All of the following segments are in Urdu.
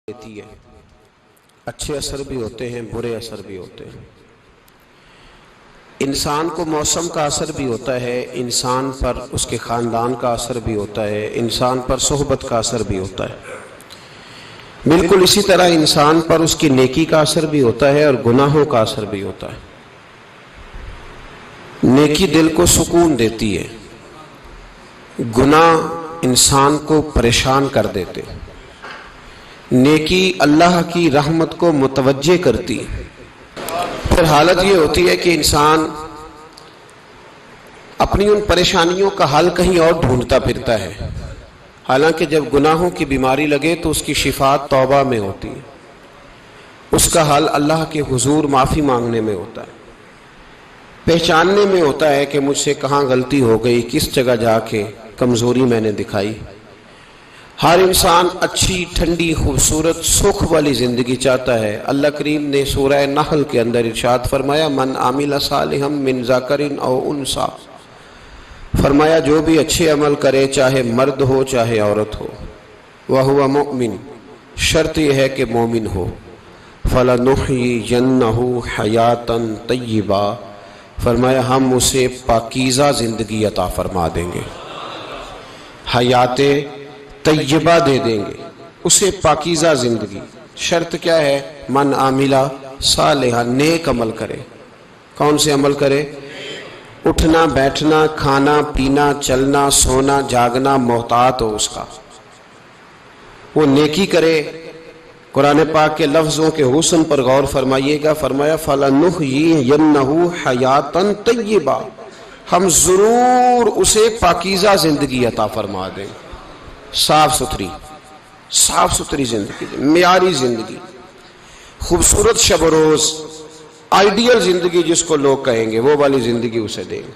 دیتی ہے۔ اچھے اثر بھی ہوتے ہیں، برے اثر بھی ہوتے ہیں۔ انسان کو موسم کا اثر بھی ہوتا ہے، انسان پر اس کے خاندان کا اثر بھی ہوتا ہے، انسان پر صحبت کا اثر بھی ہوتا ہے۔ بالکل اسی طرح انسان پر اس کی نیکی کا اثر بھی ہوتا ہے اور گناہوں کا اثر بھی ہوتا ہے۔ نیکی دل کو سکون دیتی ہے، گناہ انسان کو پریشان کر دیتے ہیں۔ نیکی اللہ کی رحمت کو متوجہ کرتی ہے۔ پھر حالت یہ ہوتی ہے کہ انسان اپنی ان پریشانیوں کا حل کہیں اور ڈھونڈتا پھرتا ہے، حالانکہ جب گناہوں کی بیماری لگے تو اس کی شفا توبہ میں ہوتی ہے، اس کا حل اللہ کے حضور معافی مانگنے میں ہوتا ہے، پہچاننے میں ہوتا ہے کہ مجھ سے کہاں غلطی ہو گئی، کس جگہ جا کے کمزوری میں نے دکھائی۔ ہر انسان اچھی، ٹھنڈی، خوبصورت، سکھ والی زندگی چاہتا ہے۔ اللہ کریم نے سورہ نحل کے اندر ارشاد فرمایا، من عامل صالحا من ذکر او انثی، فرمایا جو بھی اچھے عمل کرے، چاہے مرد ہو چاہے عورت ہو، وہو مؤمن، شرط یہ ہے کہ مومن ہو، فلنحیینہ حیاتا طیبہ، فرمایا ہم اسے پاکیزہ زندگی عطا فرما دیں گے، حیات طیبہ دے دیں گے اسے، پاکیزہ زندگی۔ شرط کیا ہے؟ من عاملہ صالحا، نیک عمل کرے۔ کون سے عمل کرے؟ اٹھنا بیٹھنا، کھانا پینا، چلنا سونا جاگنا محتاط ہو اس کا، وہ نیکی کرے۔ قرآن پاک کے لفظوں کے حسن پر غور فرمائیے گا، فرمایا فَلَنُحْيِيَنَّهُ حَيَاتًا طَيِّبًا، ہم ضرور اسے پاکیزہ زندگی عطا فرما دیں، صاف ستھری زندگی، معیاری زندگی، خوبصورت شب و روز، آئیڈیل زندگی جس کو لوگ کہیں گے، وہ والی زندگی اسے دیں گے۔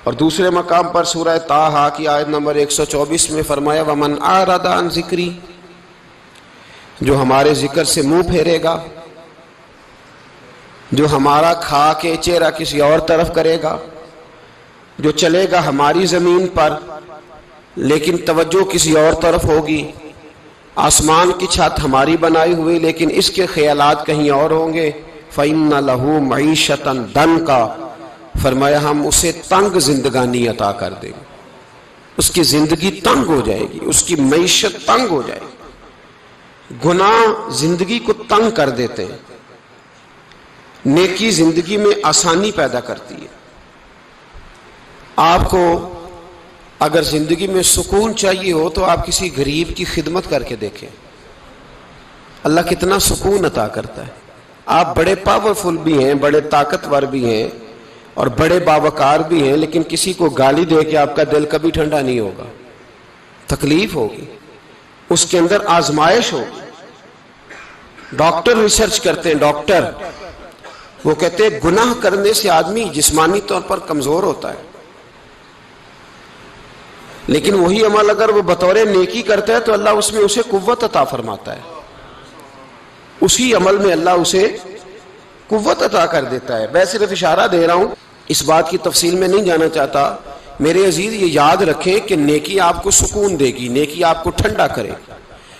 اور دوسرے مقام پر سورہ طٰہٰ کی آیت نمبر 124 میں فرمایا وَمَنْ أَعْرَضَ عَنْ ذِكْرِی، جو ہمارے ذکر سے منہ پھیرے گا، جو ہمارا کھا کے چہرہ کسی اور طرف کرے گا، جو چلے گا ہماری زمین پر لیکن توجہ کسی اور طرف ہوگی، آسمان کی چھت ہماری بنائی ہوئی لیکن اس کے خیالات کہیں اور ہوں گے، فَإِنَّ لَهُ مَعِيشَةً ضَنْكًا، فرمایا ہم اسے تنگ زندگانی عطا کر دیں گے، اس کی زندگی تنگ ہو جائے گی، اس کی معیشت تنگ ہو جائے گی۔ گناہ زندگی کو تنگ کر دیتے ہیں، نیکی زندگی میں آسانی پیدا کرتی ہے۔ آپ کو اگر زندگی میں سکون چاہیے ہو تو آپ کسی غریب کی خدمت کر کے دیکھیں، اللہ کتنا سکون عطا کرتا ہے۔ آپ بڑے پاورفل بھی ہیں، بڑے طاقتور بھی ہیں اور بڑے باوقار بھی ہیں، لیکن کسی کو گالی دے کے آپ کا دل کبھی ٹھنڈا نہیں ہوگا، تکلیف ہوگی، اس کے اندر آزمائش ہوگی۔ ڈاکٹر ریسرچ کرتے ہیں، ڈاکٹر وہ کہتے ہیں گناہ کرنے سے آدمی جسمانی طور پر کمزور ہوتا ہے، لیکن وہی عمل اگر وہ بطور نیکی کرتا ہے تو اللہ اس میں اسے قوت عطا فرماتا ہے، اسی عمل میں اللہ اسے قوت عطا کر دیتا ہے۔ میں صرف اشارہ دے رہا ہوں، اس بات کی تفصیل میں نہیں جانا چاہتا۔ میرے عزیز یہ یاد رکھیں کہ نیکی آپ کو سکون دے گی، نیکی آپ کو ٹھنڈا کرے۔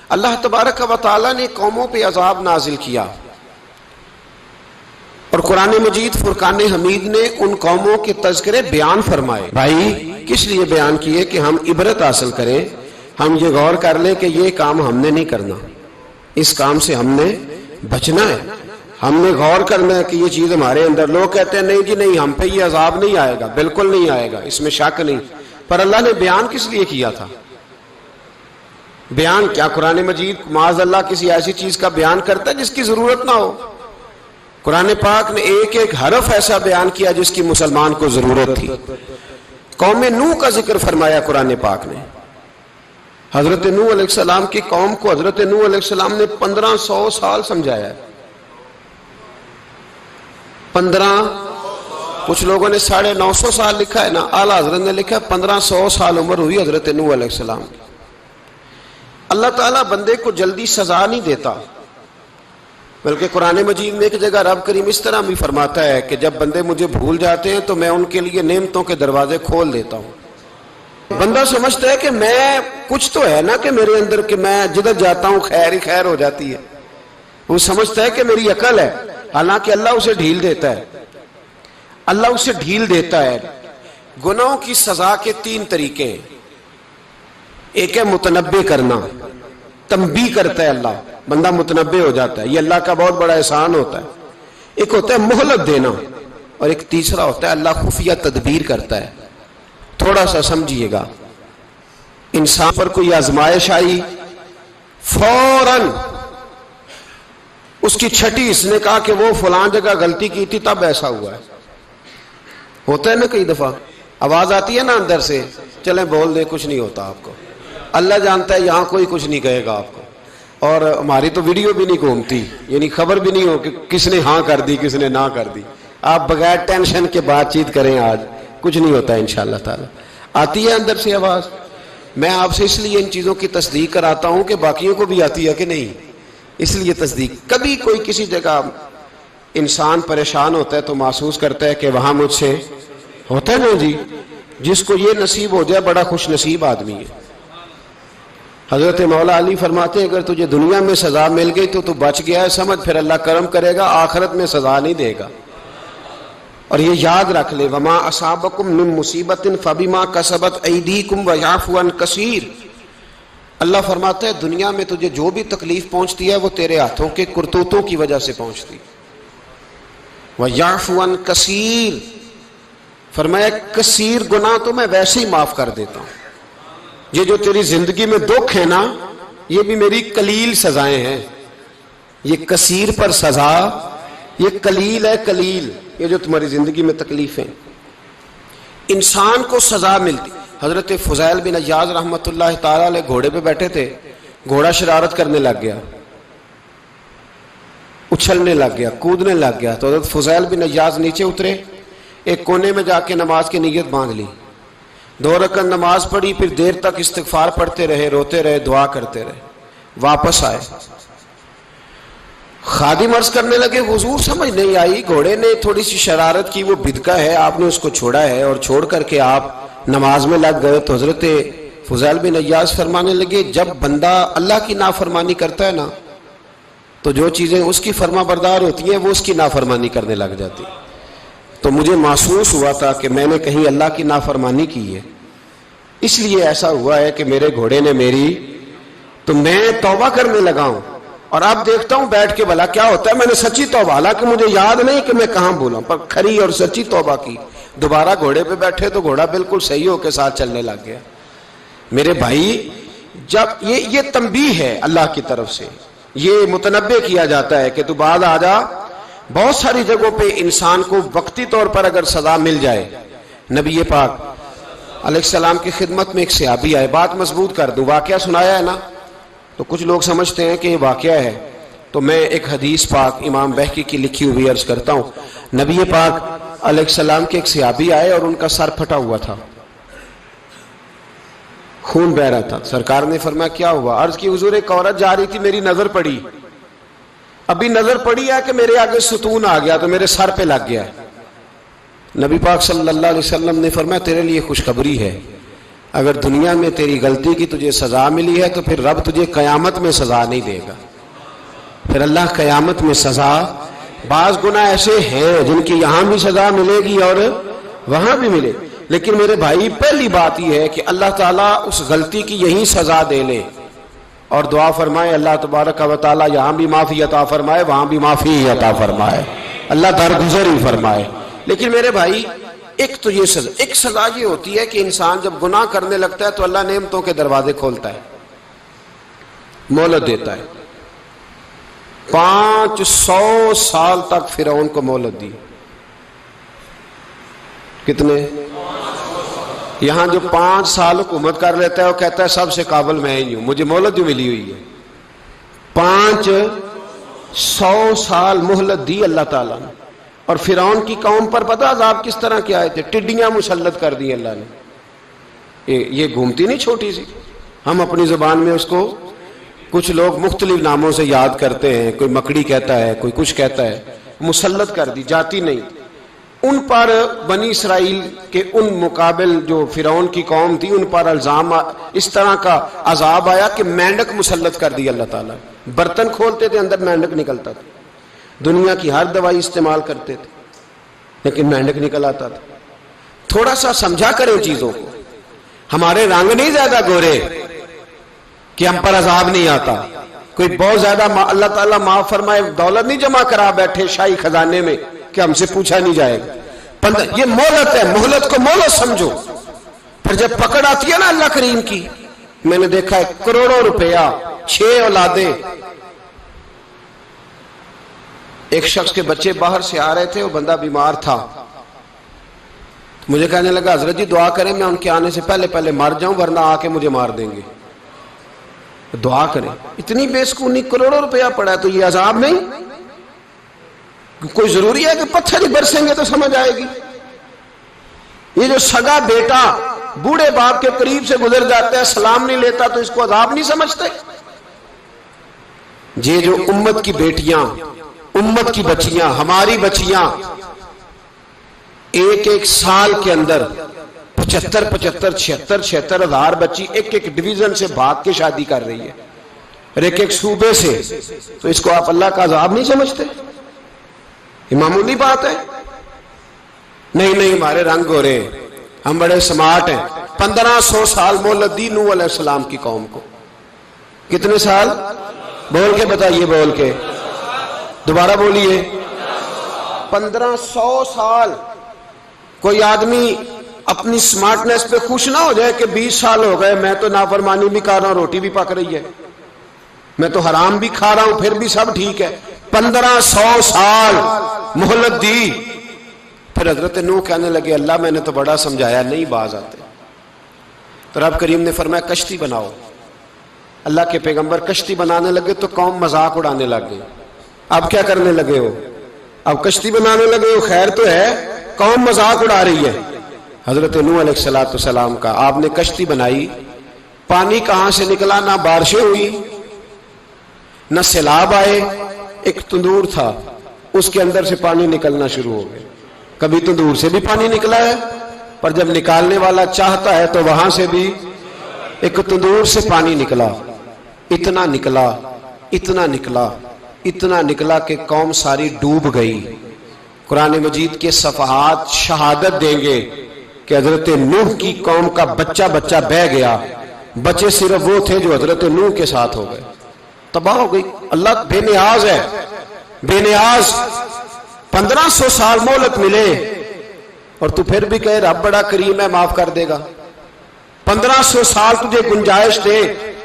اللہ تبارک و تعالیٰ نے قوموں پہ عذاب نازل کیا اور قرآن مجید فرقان حمید نے ان قوموں کے تذکرے بیان فرمائے۔ بھائی کس لیے بیان کیے؟ کہ ہم عبرت حاصل کریں، ہم یہ غور کر لیں کہ یہ کام ہم نے نہیں کرنا، اس کام سے ہم نے بچنا ہے، ہم نے غور کرنا ہے کہ یہ چیز ہمارے اندر۔ لوگ کہتے ہیں نہیں جی نہیں، ہم پہ یہ عذاب نہیں آئے گا، بالکل نہیں آئے گا، اس میں شک نہیں۔ پر اللہ نے بیان کس لیے کیا تھا؟ بیان کیا قرآن مجید معاذ اللہ کسی ایسی چیز کا بیان کرتا ہے جس کی ضرورت نہ ہو؟ قرآن پاک نے ایک ایک حرف ایسا بیان کیا جس کی مسلمان کو ضرورت تھی۔ قوم نوح کا ذکر فرمایا قرآن پاک نے، حضرت نوح علیہ السلام کی قوم کو حضرت نوح علیہ السلام نے 1500 سال سمجھایا ہے، 15، کچھ لوگوں نے 950 سال لکھا ہے نا، اعلیٰ حضرت نے لکھا 1500 سال عمر ہوئی حضرت نوح علیہ السلام کی۔ اللہ تعالیٰ بندے کو جلدی سزا نہیں دیتا، بلکہ قرآن مجید میں ایک جگہ رب کریم اس طرح بھی فرماتا ہے کہ جب بندے مجھے بھول جاتے ہیں تو میں ان کے لیے نعمتوں کے دروازے کھول دیتا ہوں۔ بندہ سمجھتا ہے کہ میں کچھ تو ہے نا کہ میرے اندر کہ میں جدھر جاتا ہوں خیر ہی خیر ہو جاتی ہے. وہ سمجھتا ہے کہ میری عقل ہے، حالانکہ اللہ اسے ڈھیل دیتا ہے. اللہ اسے ڈھیل دیتا ہے. گناہوں کی سزا کے 3 طریقے ہیں. ایک ہے متنبع کرنا، تنبیہ کرتا ہے اللہ، بندہ متنبع ہو جاتا ہے، یہ اللہ کا بہت بڑا احسان ہوتا ہے. ایک ہوتا ہے مہلت دینا، اور ایک تیسرا ہوتا ہے اللہ خفیہ تدبیر کرتا ہے. تھوڑا سا سمجھیے گا، انسان پر کوئی آزمائش آئی، فوراً اس کی چھٹی اس نے کہا کہ وہ فلاں جگہ غلطی کی تھی تب ایسا ہوا ہے. ہوتا ہے نا کئی دفعہ، آواز آتی ہے نا اندر سے، چلیں بول دیں کچھ نہیں ہوتا آپ کو. اللہ جانتا ہے یہاں کوئی کچھ نہیں کہے گا آپ کو، اور ہماری تو ویڈیو بھی نہیں گھومتی، یعنی خبر بھی نہیں ہو کہ کس نے ہاں کر دی کس نے نہ کر دی. آپ بغیر ٹینشن کے بات چیت کریں، آج کچھ نہیں ہوتا انشاءاللہ تعالی. آتی ہے اندر سے آواز. میں آپ سے اس لیے ان چیزوں کی تصدیق کراتا ہوں کہ باقیوں کو بھی آتی ہے کہ نہیں، اس لیے تصدیق. کبھی کوئی کسی جگہ انسان پریشان ہوتا ہے تو محسوس کرتا ہے کہ وہاں مجھ سے ہوتا ہے نا جی. جس کو یہ نصیب ہو جائے بڑا خوش نصیب آدمی ہے. حضرت مولا علی فرماتے ہیں اگر تجھے دنیا میں سزا مل گئی تو بچ گیا ہے، سمجھ پھر اللہ کرم کرے گا، آخرت میں سزا نہیں دے گا. اور یہ یاد رکھ لے، وما اصابکم من مصیبت فبما کسبت ایدیکم ویعفو عن کثیر. اللہ فرماتا ہے دنیا میں تجھے جو بھی تکلیف پہنچتی ہے وہ تیرے ہاتھوں کے کرتوتوں کی وجہ سے پہنچتی. ویعفو عن کثیر، فرمایا کثیر گناہ تو میں ویسے ہی معاف کر دیتا ہوں. یہ جو تیری زندگی میں دکھ ہے نا، یہ بھی میری قلیل سزائیں ہیں. یہ کثیر پر سزا، یہ قلیل ہے قلیل. یہ جو تمہاری زندگی میں تکلیفیں، انسان کو سزا ملتی. حضرت فضیل بن عیاض رحمۃ اللہ تعالی علیہ گھوڑے پہ بیٹھے تھے، گھوڑا شرارت کرنے لگ گیا، اچھلنے لگ گیا، کودنے لگ گیا. تو حضرت فضیل بن عیاض نیچے اترے، ایک کونے میں جا کے نماز کی نیت باندھ لی، 2 رکعت نماز پڑھی، پھر دیر تک استغفار پڑھتے رہے، روتے رہے، دعا کرتے رہے. واپس آئے، خادم عرض کرنے لگے حضور سمجھ نہیں آئی، گھوڑے نے تھوڑی سی شرارت کی، وہ بدکا ہے، آپ نے اس کو چھوڑا ہے اور چھوڑ کر کے آپ نماز میں لگ گئے. تو حضرت فضیل بن عیاض فرمانے لگے جب بندہ اللہ کی نافرمانی کرتا ہے نا تو جو چیزیں اس کی فرما بردار ہوتی ہیں وہ اس کی نافرمانی کرنے لگ جاتی. تو مجھے محسوس ہوا تھا کہ میں نے کہیں اللہ کی نافرمانی کی ہے، اس لیے ایسا ہوا ہے کہ میرے گھوڑے نے میری، تو میں توبہ کرنے لگا ہوں. اور اب دیکھتا ہوں بیٹھ کے بھلا کیا ہوتا ہے. میں نے سچی توبہ، حالانکہ مجھے یاد نہیں کہ میں کہاں بولا، پر کھری اور سچی توبہ کی. دوبارہ گھوڑے پہ بیٹھے تو گھوڑا بالکل صحیح ہو کے ساتھ چلنے لگ گیا. میرے بھائی جب یہ تنبیہ ہے اللہ کی طرف سے، یہ متنبع کیا جاتا ہے کہ تو بعد آ جا. بہت ساری جگہوں پہ انسان کو وقتی طور پر اگر سزا مل جائے، نبی پاک علیہ السلام کی خدمت میں ایک صحابی آئے، بات مضبوط کر دوں، واقعہ سنایا ہے نا تو کچھ لوگ سمجھتے ہیں کہ یہ واقعہ ہے، تو میں ایک حدیث پاک امام بہقی کی لکھی ہوئی عرض کرتا ہوں. نبی پاک علیہ السلام کے ایک صحابی آئے اور ان کا سر پھٹا ہوا تھا، خون بہ رہا تھا. سرکار نے فرمایا کیا ہوا؟ عرض کی حضور ایک عورت جا رہی تھی، میری نظر پڑی، ابھی نظر پڑی ہے کہ میرے آگے ستون آ گیا تو میرے سر پہ لگ گیا. نبی پاک صلی اللہ علیہ وسلم نے فرمایا تیرے لیے خوشخبری ہے، اگر دنیا میں تیری غلطی کی تجھے سزا ملی ہے تو پھر رب تجھے قیامت میں سزا نہیں دے گا. پھر اللہ قیامت میں سزا، بعض گناہ ایسے ہیں جن کی یہاں بھی سزا ملے گی اور وہاں بھی ملے، لیکن میرے بھائی پہلی بات یہ ہے کہ اللہ تعالیٰ اس غلطی کی یہی سزا دے لے اور دعا فرمائے اللہ تبارک و تعالیٰ یہاں بھی معافی عطا فرمائے وہاں بھی معافی عطا فرمائے، اللہ درگزر ہی فرمائے. لیکن میرے بھائی ایک تو یہ سزا، ایک سزا یہ ہوتی ہے کہ انسان جب گناہ کرنے لگتا ہے تو اللہ نعمتوں کے دروازے کھولتا ہے، مہلت دیتا ہے. 500 سال تک فرعون کو مہلت دی. کتنے؟ یہاں جو 5 سال حکومت کر لیتا ہے وہ کہتا ہے سب سے قابل میں ہی ہوں، مجھے مہلت جو ملی ہوئی ہے. 500 سال مہلت دی اللہ تعالیٰ نے. اور فرعون کی قوم پر پتہ عذاب کس طرح کے آئے تھے؟ ٹڈیاں مسلط کر دی اللہ نے. یہ گھومتی نہیں چھوٹی سی، ہم اپنی زبان میں اس کو کچھ لوگ مختلف ناموں سے یاد کرتے ہیں، کوئی مکڑی کہتا ہے، کوئی کچھ کہتا ہے، مسلط کر دی، جاتی نہیں. ان پر بنی اسرائیل کے ان مقابل جو فرعون کی قوم تھی ان پر الزام اس طرح کا عذاب آیا کہ مینڈک مسلط کر دی اللہ تعالیٰ. برتن کھولتے تھے اندر مینڈک نکلتا تھا. دنیا کی ہر دوائی استعمال کرتے تھے لیکن مینڈک نکل آتا تھا. تھوڑا سا سمجھا کریں چیزوں کو. ہمارے رنگ نہیں زیادہ گورے کہ ہم پر عذاب نہیں آتا. کوئی بہت زیادہ اللہ تعالیٰ معاف فرمائے دولت نہیں جمع کرا بیٹھے شاہی خزانے میں کہ ہم سے پوچھا نہیں جائے گا. یہ مہلت ہے, مہلت کو مہلت سمجھو. پھر جب پکڑ آتی ہے نا اللہ کریم کی, میں نے دیکھا ہے کروڑوں روپیہ 6 اولادیں. ایک شخص کے بچے باہر سے آ رہے تھے, وہ بندہ بیمار تھا. مجھے کہنے لگا حضرت جی دعا کریں میں ان کے آنے سے پہلے مر جاؤں ورنہ آ کے مجھے مار دیں گے. دعا کریں. اتنی بے سکونی, کروڑوں روپیہ پڑا ہے تو یہ عذاب نہیں؟ کوئی ضروری ہے کہ پتھر ہی برسیں گے تو سمجھ آئے گی؟ یہ جو سگا بیٹا بوڑھے باپ کے قریب سے گزر جاتا ہے سلام نہیں لیتا تو اس کو عذاب نہیں سمجھتے؟ یہ جو امت کی بیٹیاں, امت کی بچیاں, ہماری بچیاں ایک سال کے اندر 75,000 ہزار بچی ایک ڈویژن سے بھاگ کے شادی کر رہی ہے اور ایک صوبے سے, تو اس کو آپ اللہ کا عذاب نہیں سمجھتے؟ یہ معمولی بات ہے. نہیں ہمارے رنگ ہو رہے ہیں, ہم بڑے سمارٹ ہیں. 1500 سال مہلت دی نوح علیہ السلام کی قوم کو. کتنے سال؟ بول کے بتائیے, بول کے دوبارہ بولیے. 1500 سال. کوئی آدمی اپنی سمارٹنس پہ خوش نہ ہو جائے کہ 20 سال ہو گئے میں تو نافرمانی بھی کر رہا ہوں, روٹی بھی پک رہی ہے, میں تو حرام بھی کھا رہا ہوں پھر بھی سب ٹھیک ہے. 1500 سال مہلت دی. پھر حضرت نوح کہنے لگے اللہ میں نے تو بڑا سمجھایا نہیں باز آتے. تو رب کریم نے فرمایا کشتی بناؤ. اللہ کے پیغمبر کشتی بنانے لگے تو قوم مذاق اڑانے لگ گئی. اب کیا کرنے لگے ہو؟ اب کشتی بنانے لگے ہو, خیر تو ہے, قوم مذاق اڑا رہی ہے. حضرت نوح علیہ السلام کا آپ نے کشتی بنائی, پانی کہاں سے نکلا؟ نہ بارشیں ہوئی نہ سیلاب آئے. ایک تندور تھا اس کے اندر سے پانی نکلنا شروع ہو گیا. کبھی تندور سے بھی پانی نکلا ہے, پر جب نکالنے والا چاہتا ہے تو وہاں سے بھی ایک تندور سے پانی نکلا. اتنا نکلا, اتنا نکلا, اتنا نکلا کہ قوم ساری ڈوب گئی. قرآن مجید کے صفحات شہادت دیں گے کہ حضرت نوح کی قوم کا بچہ بہ گیا. بچے صرف وہ تھے جو حضرت نوح کے ساتھ ہو گئے, تباہ ہو گئی. اللہ بے نیاز ہے, بے نیاز. 1500 سال مہلت ملے اور تو پھر بھی کہے رب بڑا کریم ہے معاف کر دے گا. 1500 سال تجھے گنجائش دے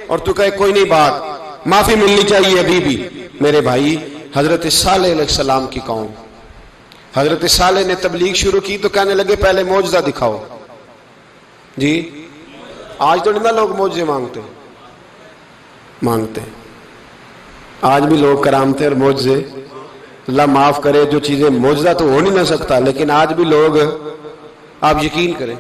اور تو کہے کوئی نہیں بات معافی ملنی چاہیے ابھی بھی. میرے بھائی حضرت صالح علیہ السلام کی قوم, حضرت صالح نے تبلیغ شروع کی تو کہنے لگے پہلے معجزہ دکھاؤ. جی آج تو نہیں لوگ معجزے مانگتے ہیں. آج بھی لوگ کرامتے اور معجزے, اللہ معاف کرے, جو چیزیں معجزہ تو ہو نہیں نہ سکتا لیکن آج بھی لوگ, آپ یقین کریں,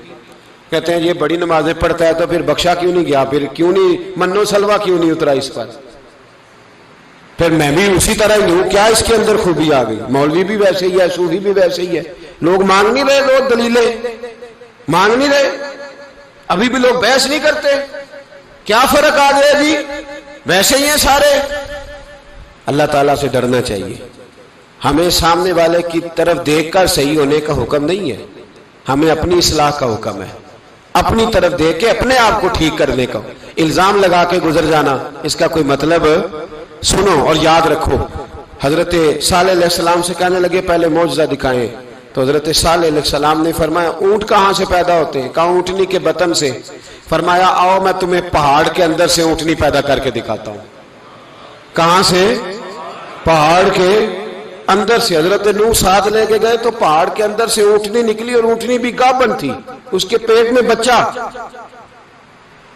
کہتے ہیں یہ بڑی نمازیں پڑھتا ہے تو پھر بخشا کیوں نہیں گیا, پھر کیوں نہیں منو سلوا کیوں نہیں اترا اس پر, پھر میں بھی اسی طرح ہی ہوں, کیا اس کے اندر خوبی آ گئی؟ مولوی بھی ویسے ہی ہے, صوفی بھی ویسے ہی ہے. لوگ مانگ نہیں رہے, لوگ دلیلیں مانگ نہیں رہے, ابھی بھی لوگ بحث نہیں کرتے. کیا فرق آ گیا جی؟ ویسے ہی ہیں سارے. اللہ تعالیٰ سے ڈرنا چاہیے. ہمیں سامنے والے کی طرف دیکھ کر صحیح ہونے کا حکم نہیں ہے, ہمیں اپنی اصلاح کا حکم ہے. اپنی طرف دیکھ کے اپنے آپ کو ٹھیک کرنے کا. الزام لگا کے گزر جانا اس کا کوئی مطلب. سنو اور یاد رکھو, حضرت صالح علیہ السلام سے کہنے لگے پہلے معجزہ دکھائیں. تو حضرت صالح علیہ السلام نے فرمایا اونٹ کہاں سے پیدا ہوتے ہیں؟ کہا اونٹنی کے بطن سے. فرمایا آؤ میں تمہیں پہاڑ کے اندر سے اونٹنی پیدا کر کے دکھاتا ہوں. کہاں سے؟ پہاڑ کے اندر سے. حضرت نوح ساتھ لے کے گئے تو پہاڑ کے اندر سے اونٹنی نکلی اور اونٹنی بھی گابن تھی, اس کے پیٹ میں بچہ,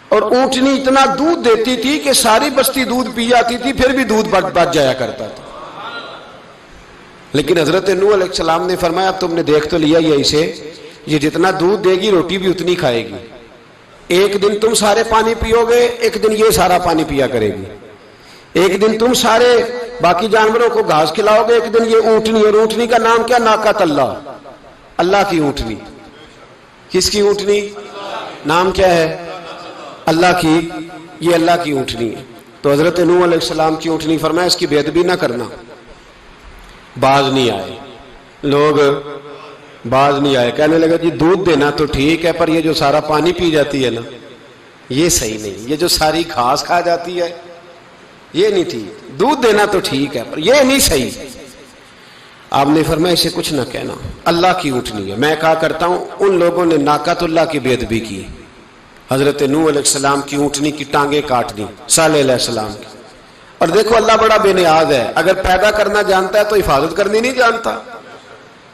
اور اونٹنی اتنا دودھ دیتی تھی کہ ساری بستی دودھ پی جاتی تھی پھر بھی دودھ بچ جایا کرتا تھا. لیکن حضرت نوح علیہ السلام نے فرمایا اب تم نے دیکھ تو لیا یہ اسے, یہ جتنا دودھ دے گی روٹی بھی اتنی کھائے گی. ایک دن تم سارے پانی پیو گے, ایک دن یہ سارا پانی پیا کرے گی. ایک دن تم سارے باقی جانوروں کو گھاس کھلاؤ گے, ایک دن یہ اونٹنی, اور اونٹنی کا نام کیا؟ ناقۃ اللہ. اللہ کی اونٹنی. کس کی اونٹنی؟ نام کیا ہے؟ اللہ کی. یہ اللہ کی اونٹنی ہے. تو حضرت نوح علیہ السلام کی اونٹنی فرمایا اس کی بے ادبی نہ کرنا. باز نہیں آئے لوگ، باز نہیں آئے. کہنے لگا جی دودھ دینا تو ٹھیک ہے، پر یہ جو سارا پانی پی جاتی ہے نا یہ صحیح نہیں. یہ جو ساری گھاس کھا جاتی ہے یہ نہیں ٹھیک. دودھ دینا تو ٹھیک ہے پر یہ نہیں صحیح. آپ نے فرمایا اسے کچھ نہ کہنا، اللہ کی اونٹنی ہے. میں کہا کرتا ہوں ان لوگوں نے ناقۃ اللہ کی بے ادبی کی. حضرت نوح علیہ السلام کی اونٹنی کی ٹانگیں کاٹ دی، صالح علیہ السلام کی. اور دیکھو اللہ بڑا بے نیاز ہے، اگر پیدا کرنا جانتا ہے تو حفاظت کرنی نہیں جانتا.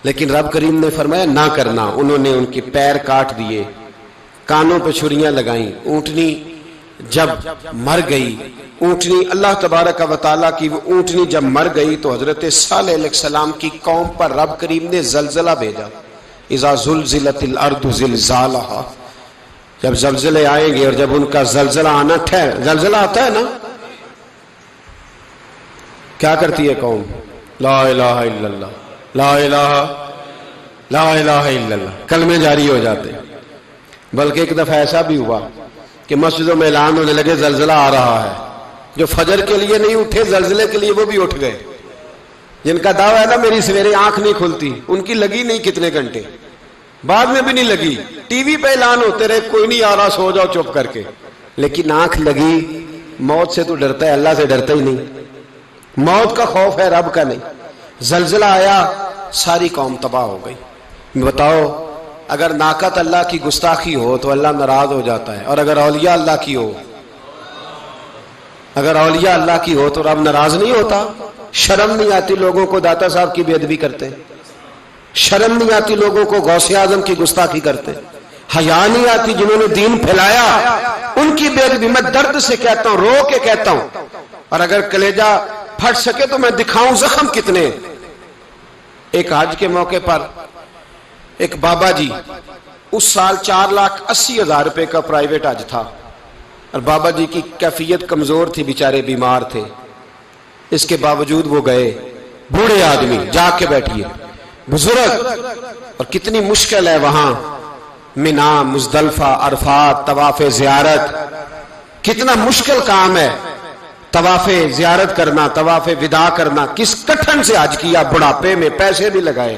لیکن رب کریم نے فرمایا نہ کرنا. انہوں نے ان کے پیر کاٹ دیے، کانوں پہ چھریاں لگائیں. اونٹنی جب مر گئی، اونٹنی اللہ تبارک و تعالیٰ کی وہ اونٹنی جب مر گئی تو حضرت صالح علیہ السلام کی قوم پر رب کریم نے زلزلہ بھیجا. اذا زلزلت الارض زلزالہا، جب زلزلے آئیں گے اور جب ان کا زلزلہ آنا زلزلہ آتا ہے نا، کیا کرتی ہے قوم؟ لا الہ الا اللہ، لا الہ الا اللہ، کلمے جاری ہو جاتے. بلکہ ایک دفعہ ایسا بھی ہوا کہ مسجدوں میں اعلان ہونے لگے زلزلہ آ رہا ہے. جو فجر کے لیے نہیں اٹھے زلزلے کے لیے وہ بھی اٹھ گئے. جن کا دعویٰ ہے نا میری سویرے آنکھ نہیں کھلتی، ان کی لگی نہیں کتنے گھنٹے، بعد میں بھی نہیں لگی. ٹی وی پہ اعلان ہوتے رہے کوئی نہیں آ رہا، سو جاؤ چپ کر کے. لیکن آنکھ لگی. موت سے تو ڈرتا ہے، اللہ سے ڈرتا ہی نہیں. موت کا خوف ہے، رب کا نہیں. زلزلہ آیا، ساری قوم تباہ ہو گئی. بتاؤ اگر ناقت اللہ کی گستاخی ہو تو اللہ ناراض ہو جاتا ہے، اور اگر اولیاء اللہ کی ہو، اگر اولیاء اللہ کی ہو تو رب ناراض نہیں ہوتا. شرم نہیں آتی لوگوں کو داتا صاحب کی بے ادبی کرتے، شرم نہیں آتی لوگوں کو غوث اعظم کی گستاخی کرتے، حیا نہیں آتی جنہوں نے دین پھیلایا ان کی بے ادبی. میں درد سے کہتا ہوں، رو کے کہتا ہوں، اور اگر کلیجہ پھٹ سکے تو میں دکھاؤں زخم کتنے. ایک حج کے موقع پر ایک بابا جی، اس سال 4,80,000 روپے کا پرائیویٹ حج تھا، اور بابا جی کی کیفیت کمزور تھی، بیچارے بیمار تھے. اس کے باوجود وہ گئے. بوڑھے آدمی، جا کے بیٹھیے، بزرگ. اور کتنی مشکل ہے وہاں منا، مزدلفہ، عرفات، طواف زیارت. کتنا مشکل کام ہے طواف زیارت کرنا، طواف وداع کرنا. کس کٹھن سے حج کیا، بڑھاپے میں پیسے بھی لگائے.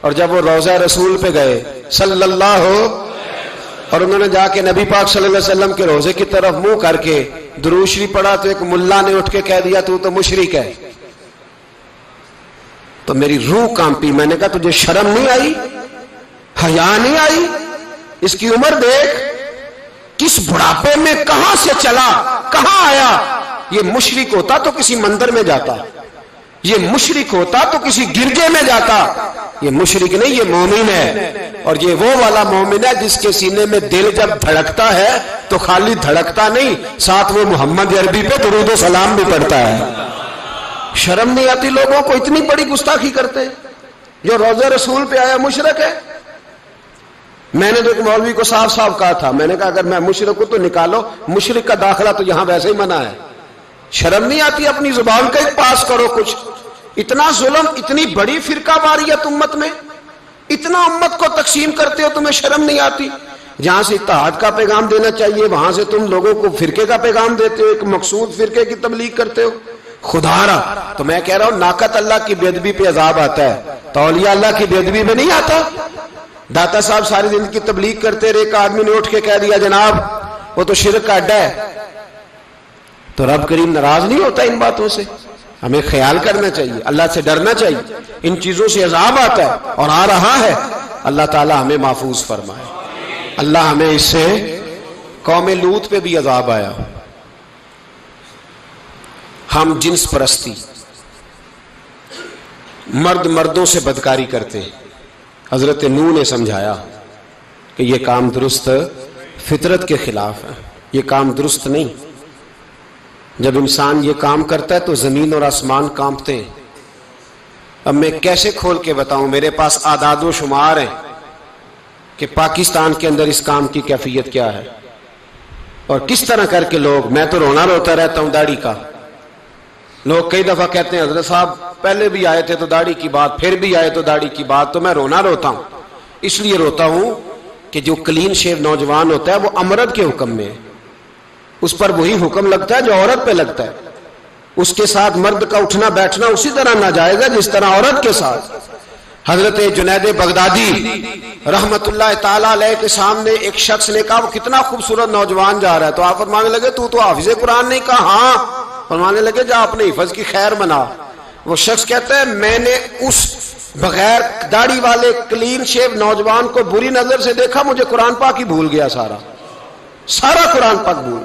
اور جب وہ روضہ رسول پہ گئے صلی اللہ اور انہوں نے جا کے نبی پاک صلی اللہ علیہ وسلم کے روزے کی طرف منہ کر کے درود شریف پڑھا تو ایک ملا نے اٹھ کے کہہ دیا تو مشرک ہے. تو میری روح کانپی. میں نے کہا تجھے شرم نہیں آئی، حیا نہیں آئی؟ اس کی عمر دیکھ، کس بڑھاپے میں کہاں سے چلا، کہاں آیا. یہ مشرک ہوتا تو کسی مندر میں جاتا، یہ مشرک ہوتا تو کسی گرجے میں جاتا. یہ مشرک نہیں، یہ مومن ہے. اور یہ وہ والا مومن ہے جس کے سینے میں دل جب دھڑکتا ہے تو خالی دھڑکتا نہیں، ساتھ وہ محمد عربی پہ درود و سلام بھی پڑھتا ہے. شرم نہیں آتی لوگوں کو؟ اتنی بڑی گستاخی کرتے. جو روضہ رسول پہ آیا مشرک ہے. میں نے تو ایک مولوی کو صاف صاف کہا تھا، میں نے کہا اگر میں مشرک ہوں تو نکالو، مشرک کا داخلہ تو یہاں ویسے ہی منع ہے. شرم نہیں آتی؟ اپنی زبان کا ایک پاس کرو کچھ. اتنا ظلم، اتنی بڑی فرقہ واریت امت میں، اتنا امت کو تقسیم کرتے ہو، تمہیں شرم نہیں آتی؟ جہاں سے اتحاد کا پیغام دینا چاہیے وہاں سے تم لوگوں کو فرقے کا پیغام دیتے ہو، ایک مقصود فرقے کی تبلیغ کرتے ہو. خدا را تو میں کہہ رہا ہوں ناقت اللہ کی بے ادبی پہ عذاب آتا ہے، تو اولیاء اللہ کی بے ادبی پہ نہیں آتا. داتا صاحب ساری زندگی تبلیغ کرتے رہے، ایک آدمی نے اٹھ کے کہہ دیا جناب وہ تو شرک کا اڈا ہے، تو رب کریم ناراض نہیں ہوتا ان باتوں سے. ہمیں خیال کرنا چاہیے، اللہ سے ڈرنا چاہیے. ان چیزوں سے عذاب آتا ہے اور آ رہا ہے. اللہ تعالی ہمیں محفوظ فرمائے. اللہ ہمیں اس سے، قوم لوط پہ بھی عذاب آیا. ہم جنس پرستی، مرد مردوں سے بدکاری کرتے. حضرت نوح نے سمجھایا کہ یہ کام درست فطرت کے خلاف ہے، یہ کام درست نہیں. جب انسان یہ کام کرتا ہے تو زمین اور آسمان کانپتے ہیں. اب میں کیسے کھول کے بتاؤں، میرے پاس اعداد و شمار ہیں کہ پاکستان کے اندر اس کام کی کیفیت کیا ہے اور کس طرح کر کے لوگ. میں تو رونا روتا رہتا ہوں داڑھی کا. لوگ کئی دفعہ کہتے ہیں حضرت صاحب پہلے بھی آئے تھے تو داڑھی کی بات، پھر بھی آئے تو داڑھی کی بات، تو میں رونا روتا ہوں. اس لیے روتا ہوں کہ جو کلین شیو نوجوان ہوتا ہے وہ امرد کے حکم میں ہے، اس پر وہی حکم لگتا ہے جو عورت پہ لگتا ہے. اس کے ساتھ مرد کا اٹھنا بیٹھنا اسی طرح ناجائز ہے جس طرح عورت کے ساتھ. حضرت جنید بغدادی رحمت اللہ تعالیٰ علیہ کے سامنے ایک شخص نے کہا وہ کتنا خوبصورت نوجوان جا رہا ہے، تو آپ فرمانے لگے تو حافظ قرآن نہیں؟ کہا ہاں. فرمانے لگے جا اپنے حفظ کی خیر بنا. وہ شخص کہتا ہے میں نے اس بغیر داڑھی والے کلین شیو نوجوان کو بری نظر سے دیکھا، مجھے قرآن پاک ہی بھول گیا، سارا قرآن پاک بھول.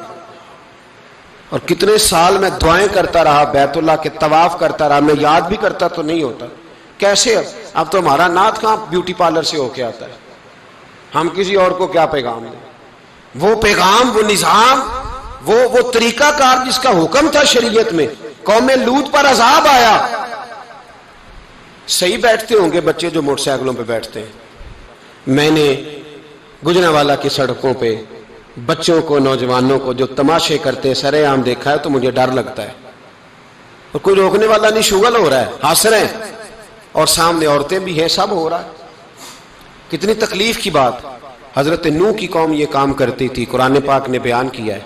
اور کتنے سال میں دعائیں کرتا رہا، بیت اللہ کے طواف کرتا رہا، میں یاد بھی کرتا تو نہیں ہوتا. کیسے اب تو ہمارا نعت کہاں بیوٹی پارلر سے ہو کے آتا ہے، ہم کسی اور کو کیا پیغام دیں؟ وہ پیغام، وہ نظام، وہ طریقہ کار جس کا حکم تھا شریعت میں. قوم لوط پر عذاب آیا. صحیح بیٹھتے ہوں گے بچے جو موٹر سائیکلوں پہ بیٹھتے ہیں. میں نے گجرانوالہ کی سڑکوں پہ بچوں کو، نوجوانوں کو جو تماشے کرتے سر عام دیکھا ہے تو مجھے ڈر لگتا ہے. اور کوئی روکنے والا نہیں، شغل ہو رہا ہے، ہنس رہے ہیں، اور سامنے عورتیں بھی ہیں، سب ہو رہا ہے. کتنی تکلیف کی بات. حضرت نوح کی قوم یہ کام کرتی تھی، قرآن پاک نے بیان کیا ہے.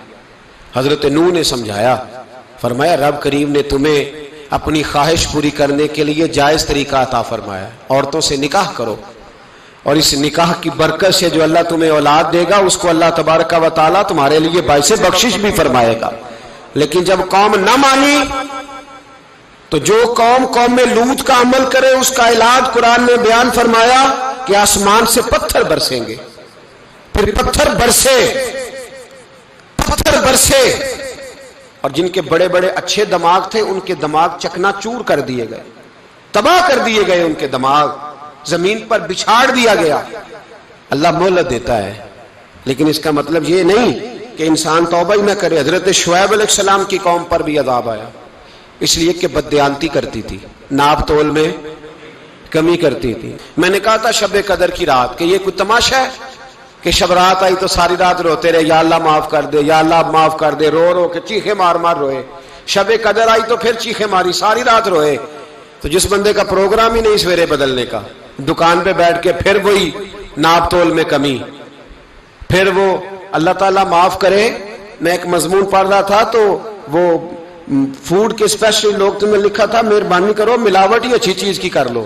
حضرت نوح نے سمجھایا، فرمایا رب کریم نے تمہیں اپنی خواہش پوری کرنے کے لیے جائز طریقہ عطا فرمایا، عورتوں سے نکاح کرو، اور اس نکاح کی برکت سے جو اللہ تمہیں اولاد دے گا اس کو اللہ تبارک و تعالیٰ تمہارے لیے باعث بخشش بھی فرمائے گا. لیکن جب قوم نہ مانی تو جو قوم میں لوط کا عمل کرے اس کا علاج قرآن نے بیان فرمایا کہ آسمان سے پتھر برسیں گے. پھر پتھر برسے اور جن کے بڑے بڑے اچھے دماغ تھے ان کے دماغ چکنا چور کر دیے گئے، تباہ کر دیے گئے، ان کے دماغ زمین پر بچھاڑ دیا گیا. اللہ مہلت دیتا ہے لیکن اس کا مطلب یہ نہیں کہ انسان توبہ ہی نہ کرے. حضرت شعیب علیہ السلام کی قوم پر بھی عذاب آیا، اس لیے کہ بددیانتی کرتی تھی، ناپ تول میں کمی کرتی تھی. میں نے کہا تھا شب قدر کی رات کہ یہ کوئی تماشا ہے کہ شب رات آئی تو ساری رات روتے رہے، یا اللہ معاف کر دے، یا اللہ معاف کر دے، رو رو کے چیخے مار مار روئے. شب قدر آئی تو پھر چیخے ماری، ساری رات روئے. تو جس بندے کا پروگرام ہی نہیں سویرے بدلنے کا، دکان پہ بیٹھ کے پھر وہی ناپ تول میں کمی، پھر وہ اللہ تعالیٰ معاف کرے. میں ایک مضمون پڑھ رہا تھا تو وہ فوڈ کے اسپیشل لوگ تمہیں لکھا تھا مہربانی کرو ملاوٹ ہی اچھی چیز کی کر لو،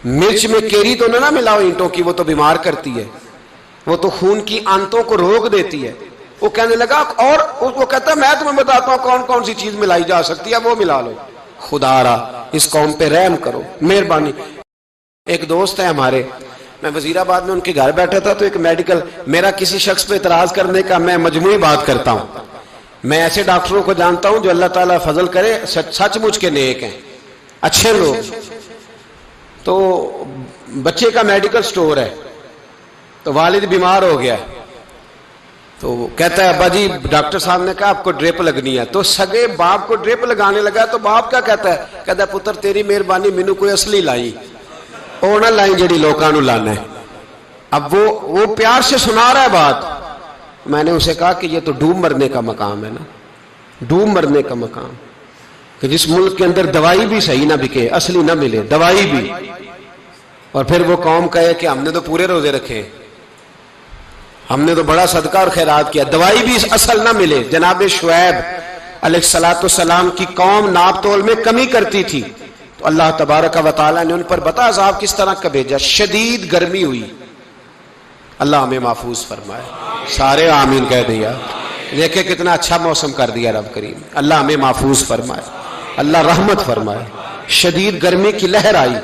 مرچ میں کیری تو نہ ملاؤ اینٹوں کی، وہ تو بیمار کرتی ہے، وہ تو خون کی آنتوں کو روک دیتی ہے. وہ کہنے لگا، اور وہ کہتا ہے میں تمہیں بتاتا ہوں کون کون سی چیز ملائی جا سکتی ہے، وہ ملا لو. خدا را اس قوم پہ رحم کرو، مہربانی. ایک دوست ہے ہمارے، میں وزیر آباد میں ان کے گھر بیٹھا تھا تو ایک میڈیکل، میرا کسی شخص پہ اعتراض کرنے کا میں مجموعی بات کرتا ہوں. میں ایسے ڈاکٹروں کو جانتا ہوں جو اللہ تعالیٰ فضل کرے سچ مچ کے نیک ہیں، اچھے لوگ. تو بچے کا میڈیکل سٹور ہے تو والد بیمار ہو گیا تو کہتا ہے ابا جی ڈاکٹر صاحب نے کہا آپ کو ڈرپ لگنی ہے. تو سگے باپ کو ڈرپ لگانے لگا تو باپ کیا کہتا ہے پتر تیری مہربانی مینوں کوئی اصلی لائی، وہ نہ لائیں جڑی لوکاں نوں لانا ہے. اب وہ پیار سے سنا رہا ہے بات. میں نے اسے کہا کہ یہ تو ڈوب مرنے کا مقام ہے نا، ڈوب مرنے کا مقام، کہ جس ملک کے اندر دوائی بھی صحیح نہ بکے، اصلی نہ ملے دوائی بھی، اور پھر وہ قوم کہے کہ ہم نے تو پورے روزے رکھے، ہم نے تو بڑا صدقہ اور خیرات کیا، دوائی بھی اصل نہ ملے. جناب شعیب علیہ السلام کی قوم ناپ تول میں کمی کرتی تھی تو اللہ تبارک و تعالیٰ نے ان پر بتا عذاب کس طرح کا بھیجا. شدید گرمی ہوئی. اللہ ہمیں محفوظ فرمائے، سارے آمین کہہ دیا. دیکھیں کتنا اچھا موسم کر دیا رب کریم. اللہ ہمیں محفوظ فرمائے، اللہ رحمت فرمائے. شدید گرمی کی لہر آئی،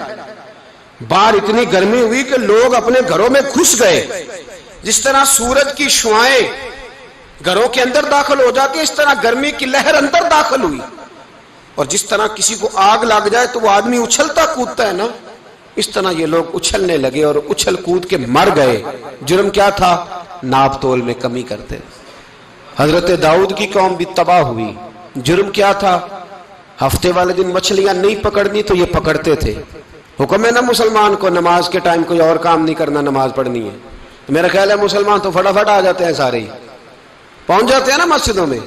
باہر اتنی گرمی ہوئی کہ لوگ اپنے گھروں میں گھس گئے. جس طرح سورج کی شعاعیں گھروں کے اندر داخل ہو جاتی ہے اس طرح گرمی کی لہر اندر داخل ہوئی. اور جس طرح کسی کو آگ لگ جائے تو وہ آدمی اچھلتا کودتا ہے نا، اس طرح یہ لوگ اچھلنے لگے اور اچھل کود کے مر گئے. جرم کیا تھا؟ ناپ تول میں کمی کرتے. حضرت داؤد کی قوم بھی تباہ ہوئی. جرم کیا تھا؟ ہفتے والے دن مچھلیاں نہیں پکڑنی تو یہ پکڑتے تھے. حکم ہے نا مسلمان کو نماز کے ٹائم کوئی اور کام نہیں کرنا، نماز پڑھنی ہے. میرا خیال ہے مسلمان تو فٹافٹ آ جاتے ہیں، سارے ہی پہنچ جاتے ہیں نا مسجدوں میں.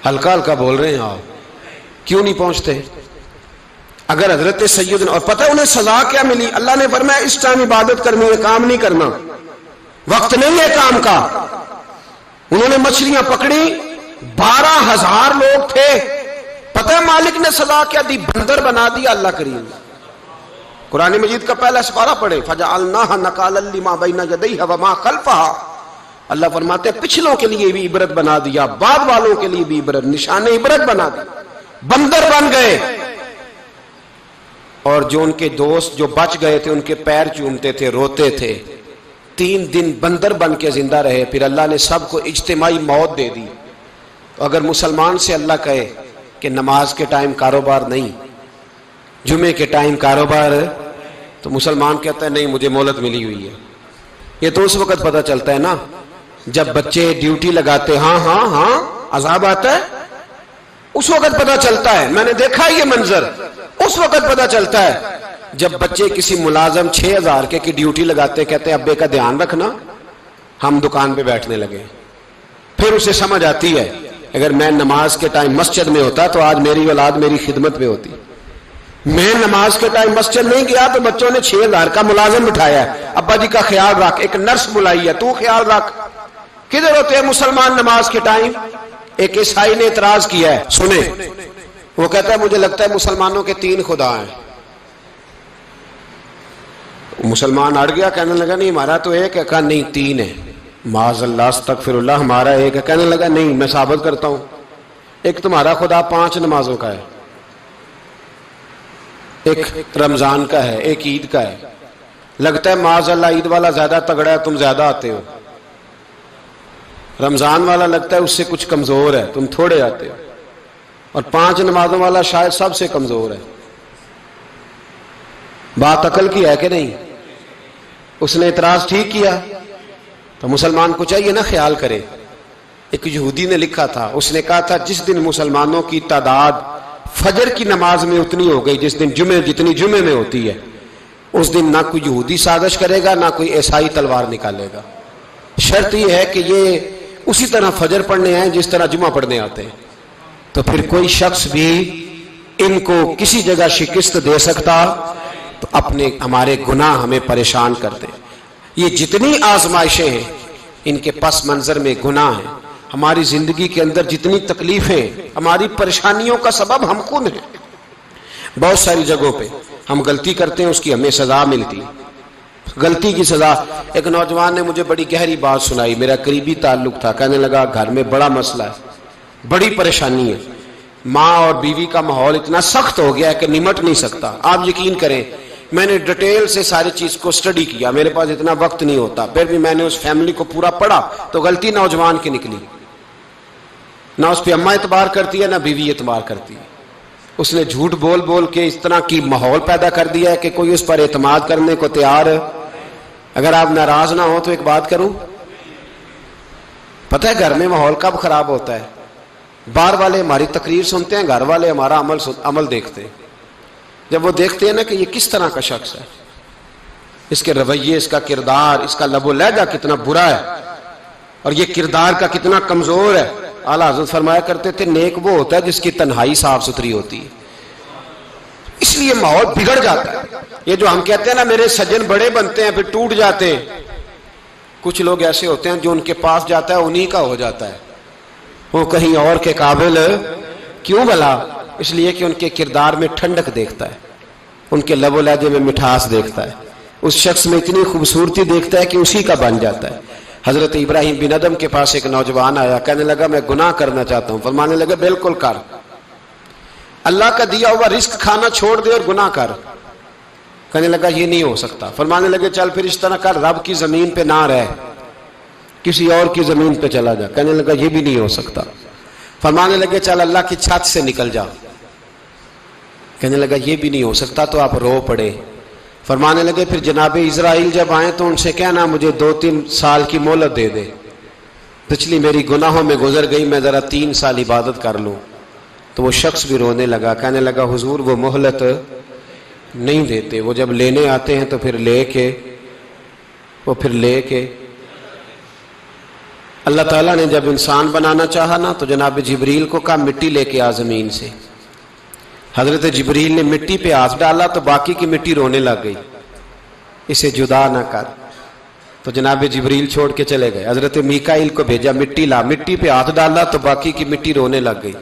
ہلکا ہلکا بول رہے ہیں آپ، کیوں نہیں پہنچتے؟ اگر حضرت سیدنا، اور پتہ انہیں سزا کیا ملی؟ اللہ نے فرمایا اس ٹائم عبادت کرنی ہے، کام نہیں کرنا، وقت نہیں ہے کام کا۔ انہوں نے مچھلیاں پکڑی، 12,000 لوگ تھے، پتہ ہے مالک نے سزا کیا دی؟ بندر بنا دیا اللہ کریم۔ قرآن مجید کا پہلا سپارہ پڑھے، فَجَعَلْنَاهَا نَكَالًا لِمَا بَيْنَ يَدَيْهَا وَمَا خَلْفَهَا۔ اللہ فرماتے ہیں پچھلوں کے لیے بھی عبرت بنا دیا، بعد والوں کے لیے بھی عبرت، نشان عبرت بنا دیا۔ بندر بن گئے، اور جو ان کے دوست جو بچ گئے تھے ان کے پیر چومتے تھے، روتے تھے۔ 3 دن بندر بن کے زندہ رہے، پھر اللہ نے سب کو اجتماعی موت دے دی۔ تو اگر مسلمان سے اللہ کہے کہ نماز کے ٹائم کاروبار نہیں، جمعے کے ٹائم کاروبار، تو مسلمان کہتا ہے نہیں مجھے مہلت ملی ہوئی ہے۔ یہ تو اس وقت پتہ چلتا ہے نا جب بچے ڈیوٹی لگاتے، ہاں ہاں ہاں عذاب آتا ہے، اس وقت پتہ چلتا ہے۔ میں نے دیکھا یہ منظر، اس وقت پتہ چلتا ہے جب بچے کسی ملازم 6,000 کے کی ڈیوٹی لگاتے، کہتے ہیں ابے کا دھیان رکھنا، ہم دکان پہ بیٹھنے لگے۔ پھر اسے سمجھ آتی ہے اگر میں نماز کے ٹائم مسجد میں ہوتا تو آج میری اولاد میری خدمت میں ہوتی۔ میں نماز کے ٹائم مسجد نہیں گیا تو بچوں نے 6,000 کا ملازم بٹھایا ہے، ابا جی کا خیال رکھ، ایک نرس بلائی ہے تو خیال رکھ۔ کدھر ہوتے ہیں مسلمان نماز کے ٹائم؟ ایک عیسائی نے اعتراض کیا ہے، سنیں، وہ کہتا ہے مجھے لگتا ہے مسلمانوں کے 3 خدا ہیں۔ مسلمان اڑ گیا، کہنے لگا نہیں ہمارا تو ایک ہے، کہا نہیں 3 ہے، معاذ اللہ استغفر اللہ، ہمارا ایک ہے۔ کہنے لگا نہیں میں ثابت کرتا ہوں، ایک تمہارا خدا 5 نمازوں کا ہے، ایک رمضان کا ہے، ایک عید کا ہے۔ لگتا ہے معاذ اللہ عید والا زیادہ تگڑا ہے، تم زیادہ آتے ہو، رمضان والا لگتا ہے اس سے کچھ کمزور ہے، تم تھوڑے آتے ہو، اور 5 نمازوں والا شاید سب سے کمزور ہے۔ بات عقل کی ہے کہ نہیں؟ اس نے اعتراض ٹھیک کیا، تو مسلمان کو چاہیے نا خیال کرے۔ ایک یہودی نے لکھا تھا، اس نے کہا تھا جس دن مسلمانوں کی تعداد فجر کی نماز میں اتنی ہو گئی جس دن جتنی جمعے میں ہوتی ہے، اس دن نہ کوئی یہودی سازش کرے گا نہ کوئی عیسائی تلوار نکالے گا۔ شرط یہ ہے کہ یہ اسی طرح فجر پڑھنے آئیں جس طرح جمعہ پڑھنے آتے ہیں، تو پھر کوئی شخص بھی ان کو کسی جگہ شکست دے سکتا تو اپنے ہمارے گناہ ہمیں پریشان کرتے۔ یہ جتنی آزمائشیں ہیں ان کے پس منظر میں گناہ ہیں۔ ہماری زندگی کے اندر جتنی تکلیفیں، ہماری پریشانیوں کا سبب ہم خود ہیں۔ بہت ساری جگہوں پہ ہم غلطی کرتے ہیں، اس کی ہمیں سزا ملتی، غلطی کی سزا۔ ایک نوجوان نے مجھے بڑی گہری بات سنائی، میرا قریبی تعلق تھا، کہنے لگا گھر میں بڑا مسئلہ ہے، بڑی پریشانی ہے، ماں اور بیوی کا ماحول اتنا سخت ہو گیا ہے کہ نمٹ نہیں سکتا۔ آپ یقین کریں میں نے ڈیٹیل سے ساری چیز کو اسٹڈی کیا، میرے پاس اتنا وقت نہیں ہوتا، پھر بھی میں نے اس فیملی کو پورا پڑھا تو غلطی نوجوان کی نکلی۔ نہ اس پہ اماں اعتبار کرتی ہے نہ بیوی اعتبار کرتی ہے، اس نے جھوٹ بول بول کے اس طرح کی ماحول پیدا کر دیا ہے کہ کوئی اس پر اعتماد کرنے کو تیار ہے۔ اگر آپ ناراض نہ ہو تو ایک بات کروں، پتہ ہے گھر میں ماحول کب خراب ہوتا ہے؟ باہر والے ہماری تقریر سنتے ہیں، گھر والے ہمارا عمل دیکھتے ہیں۔ جب وہ دیکھتے ہیں نا کہ یہ کس طرح کا شخص ہے، اس کے رویے، اس کا کردار، اس کا لب و لہجہ کتنا برا ہے اور یہ کردار کا کتنا کمزور ہے۔ اعلیٰ حضرت فرمایا کرتے تھے نیک وہ ہوتا ہے جس کی تنہائی صاف ستھری ہوتی ہے، اس لیے ماحول بگڑ جاتا ہے۔ یہ جو ہم کہتے ہیں نا میرے سجن بڑے بنتے ہیں پھر ٹوٹ جاتے ہیں، کچھ لوگ ایسے ہوتے ہیں جو ان کے پاس جاتا ہے انہی کا ہو جاتا ہے، وہ کہیں اور کے قابل کیوں بھلا؟ اس لیے کہ ان کے کردار میں ٹھنڈک دیکھتا ہے، ان کے لب و لہجے میں مٹھاس دیکھتا ہے، اس شخص میں اتنی خوبصورتی دیکھتا ہے کہ اسی کا بن جاتا ہے۔ حضرت ابراہیم بن ادم کے پاس ایک نوجوان آیا، کہنے لگا میں گناہ کرنا چاہتا ہوں۔ فرمانے لگا بالکل کر، اللہ کا دیا ہوا رزق کھانا چھوڑ دے اور گناہ کر۔ کہنے لگا یہ نہیں ہو سکتا۔ فرمانے لگے چل پھر اس طرح کر، رب کی زمین پہ نہ رہ، کسی اور کی زمین پہ چلا جا۔ کہنے لگا یہ بھی نہیں ہو سکتا۔ فرمانے لگے چل اللہ کی چھت سے نکل جا۔ کہنے لگا یہ بھی نہیں ہو سکتا، تو آپ رو پڑے۔ فرمانے لگے پھر جناب اسرائیل جب آئیں تو ان سے کہنا مجھے 2-3 سال کی مہلت دے دے، پچھلی میری گناہوں میں گزر گئی، میں ذرا 3 سال عبادت کر لوں۔ تو وہ شخص بھی رونے لگا، کہنے لگا حضور وہ مہلت نہیں دیتے، وہ جب لینے آتے ہیں تو پھر لے کے اللہ تعالیٰ نے جب انسان بنانا چاہا نا تو جناب جبریل کو کہا مٹی لے کے آ زمین سے۔ حضرت جبریل نے مٹی پہ ہاتھ ڈالا تو باقی کی مٹی رونے لگ گئی، اسے جدا نہ کر۔ تو جناب جبریل چھوڑ کے چلے گئے، حضرت میکائیل کو بھیجا، مٹی لا، مٹی پہ ہاتھ ڈالا تو باقی کی مٹی رونے لگ گئی،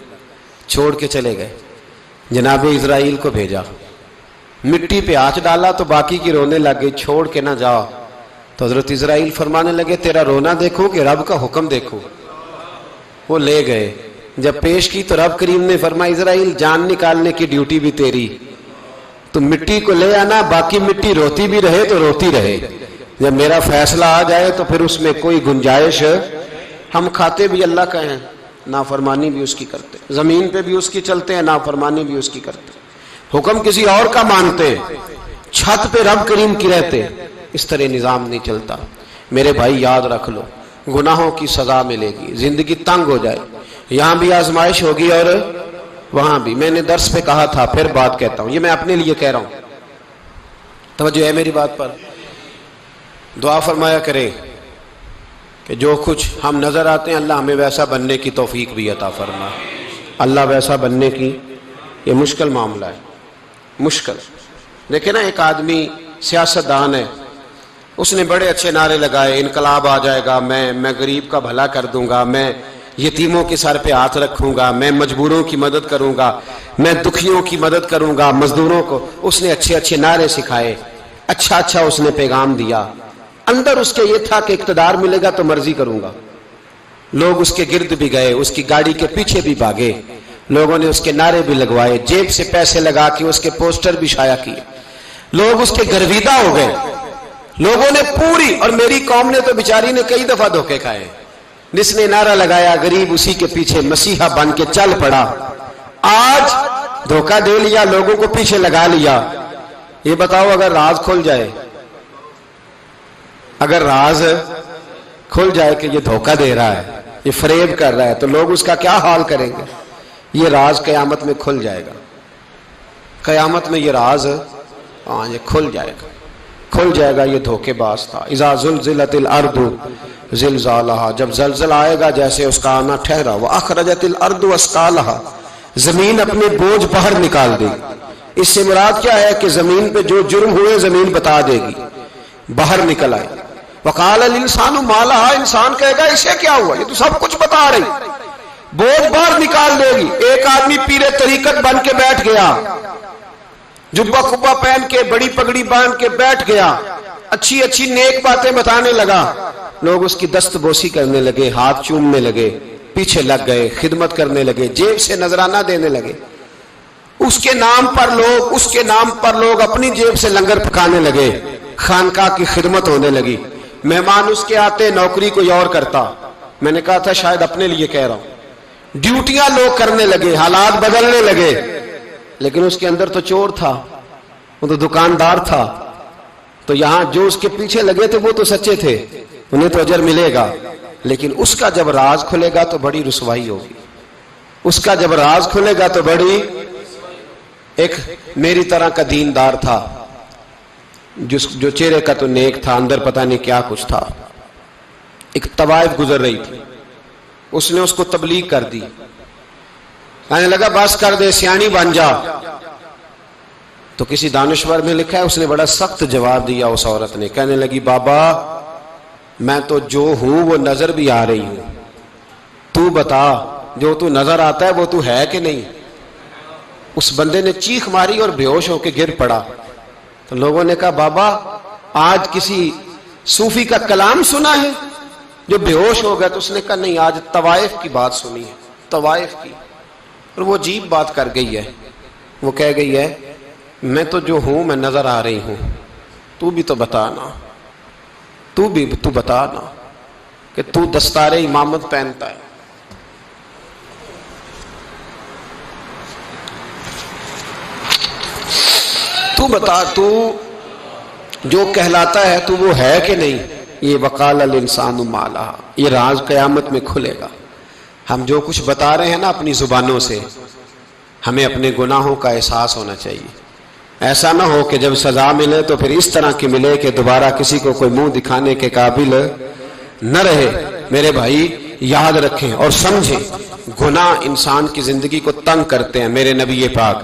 چھوڑ کے چلے گئے۔ جناب اسرائیل کو بھیجا، مٹی پہ ہاتھ ڈالا تو باقی کی رونے لگ گئی، چھوڑ کے نہ جاؤ۔ تو حضرت اسرائیل فرمانے لگے تیرا رونا دیکھو کہ رب کا حکم دیکھو۔ وہ لے گئے، جب پیش کی تو رب کریم نے فرمایا اسرائیل جان نکالنے کی ڈیوٹی بھی تیری، تو مٹی کو لے آنا، باقی مٹی روتی بھی رہے تو روتی رہے، جب میرا فیصلہ آ جائے تو پھر اس میں کوئی گنجائش، ہم کھاتے بھی اللہ کا ہیں، نافرمانی بھی اس کی کرتے، زمین پہ بھی اس کی چلتے ہیں، نافرمانی بھی اس کی کرتے، حکم کسی اور کا مانتے، چھت پہ رب کریم کی رہتے، اس طرح نظام نہیں چلتا۔ میرے بھائی یاد رکھ لو، گناہوں کی سزا ملے گی، زندگی تنگ ہو جائے، یہاں بھی آزمائش ہوگی اور وہاں بھی۔ میں نے درس پہ کہا تھا، پھر بات کہتا ہوں، یہ میں اپنے لیے کہہ رہا ہوں، توجہ ہے میری بات پر۔ دعا فرمایا کرے کہ جو کچھ ہم نظر آتے ہیں اللہ ہمیں ویسا بننے کی توفیق بھی عطا فرما۔ اللہ ویسا بننے کی، یہ مشکل معاملہ ہے، مشکل۔ دیکھیں نا، ایک آدمی سیاستدان ہے، اس نے بڑے اچھے نعرے لگائے، انقلاب آ جائے گا، میں غریب کا بھلا کر دوں گا، میں یتیموں کے سر پہ ہاتھ رکھوں گا، میں مجبوروں کی مدد کروں گا، میں دکھیوں کی مدد کروں گا، مزدوروں کو۔ اس نے اچھے اچھے نعرے سکھائے، اچھا اس نے پیغام دیا، اندر اس کے یہ تھا کہ اقتدار ملے گا تو مرضی کروں گا۔ لوگ اس کے گرد بھی گئے، اس کی گاڑی کے پیچھے بھی بھاگے، لوگوں نے اس کے نعرے بھی لگوائے، جیب سے پیسے لگا کے اس کے پوسٹر بھی شائع کیے، لوگ اس کے گرویدہ ہو گئے، لوگوں نے پوری، اور میری قوم نے تو بیچاری نے کئی دفعہ دھوکے کھائے۔ جس نے نعرہ لگایا غریب اسی کے پیچھے مسیحا بن کے چل پڑا، آج دھوکہ دے لیا، لوگوں کو پیچھے لگا لیا۔ یہ بتاؤ اگر راز کھل جائے، اگر راز کھل جائے کہ یہ دھوکہ دے رہا ہے، یہ فریب کر رہا ہے، تو لوگ اس کا کیا حال کریں گے؟ یہ راز قیامت میں کھل جائے گا، قیامت میں یہ راز یہ کھل جائے گا، کھل جائے گا یہ دھوکے باز تھا۔ اذا زلزلت الارض زلزالہا، جب زلزلہ آئے گا جیسے اس کا آنا ٹھہرا، واخرجت الارض اثقالہا، زمین اپنے بوجھ باہر نکال دے گی۔ اس سے مراد کیا ہے کہ زمین پہ جو جرم ہوئے زمین بتا دے گی، باہر نکل آئے۔ وقال الانسان ما لہا، انسان کہے گا اسے کیا ہوا، یہ تو سب کچھ بتا رہی، بوجھ باہر نکال دے گی۔ ایک آدمی پیر طریقت بن کے بیٹھ گیا، جبہ کبہ پہن کے، بڑی پگڑی باندھ کے بیٹھ گیا، اچھی اچھی نیک باتیں بتانے لگا، لوگ اس کی دست بوسی کرنے لگے، ہاتھ چومنے لگے، پیچھے لگ گئے، خدمت کرنے لگے، جیب سے نذرانہ دینے لگے، اس کے نام پر لوگ اپنی جیب سے لنگر پکانے لگے، خانقاہ کی خدمت ہونے لگی، مہمان اس کے آتے، نوکری کوئی اور کرتا۔ میں نے کہا تھا شاید اپنے لیے کہہ رہا ہوں، ڈیوٹیاں لوگ کرنے لگے، حالات بدلنے لگے، لیکن اس کے اندر تو چور تھا، وہ تو دکاندار تھا، تو یہاں جو اس کے پیچھے لگے تھے وہ تو سچے تھے، انہیں تو اجر ملے گا، لیکن اس کا جب راز کھلے گا تو بڑی رسوائی ہوگی، اس کا جب راز کھلے گا تو بڑی۔ ایک میری طرح کا دیندار تھا، جو چہرے کا تو نیک تھا، اندر پتہ نہیں کیا کچھ تھا۔ ایک طوائف گزر رہی تھی، اس نے اس کو تبلیغ کر دی، کہنے لگا بس کر دے، سیانی بن جا۔ تو کسی دانشور میں لکھا ہے اس نے بڑا سخت جواب دیا، اس عورت نے کہنے لگی بابا میں تو جو ہوں وہ نظر بھی آ رہی ہوں، تو بتا جو تو نظر آتا ہے وہ تو ہے کہ نہیں۔ اس بندے نے چیخ ماری اور بے ہوش ہو کے گر پڑا۔ تو لوگوں نے کہا بابا آج کسی صوفی کا کلام سنا ہے جو بے ہوش ہو گیا؟ تو اس نے کہا نہیں، آج طوائف کی بات سنی ہے، طوائف کی، اور وہ عجیب بات کر گئی ہے، وہ کہہ گئی ہے میں تو جو ہوں میں نظر آ رہی ہوں، تو بھی تو بتانا، تو بتانا کہ تو دستار امامت پہنتا ہے، تو بتا، تو جو کہلاتا ہے تو وہ ہے کہ نہیں۔ یہ وقال الانسان ما لہا، یہ راز قیامت میں کھلے گا۔ ہم جو کچھ بتا رہے ہیں نا اپنی زبانوں سے، ہمیں اپنے گناہوں کا احساس ہونا چاہیے۔ ایسا نہ ہو کہ جب سزا ملے تو پھر اس طرح کی ملے کہ دوبارہ کسی کو کوئی منہ دکھانے کے قابل نہ رہے۔ میرے بھائی یاد رکھیں اور سمجھیں، گناہ انسان کی زندگی کو تنگ کرتے ہیں۔ میرے نبی پاک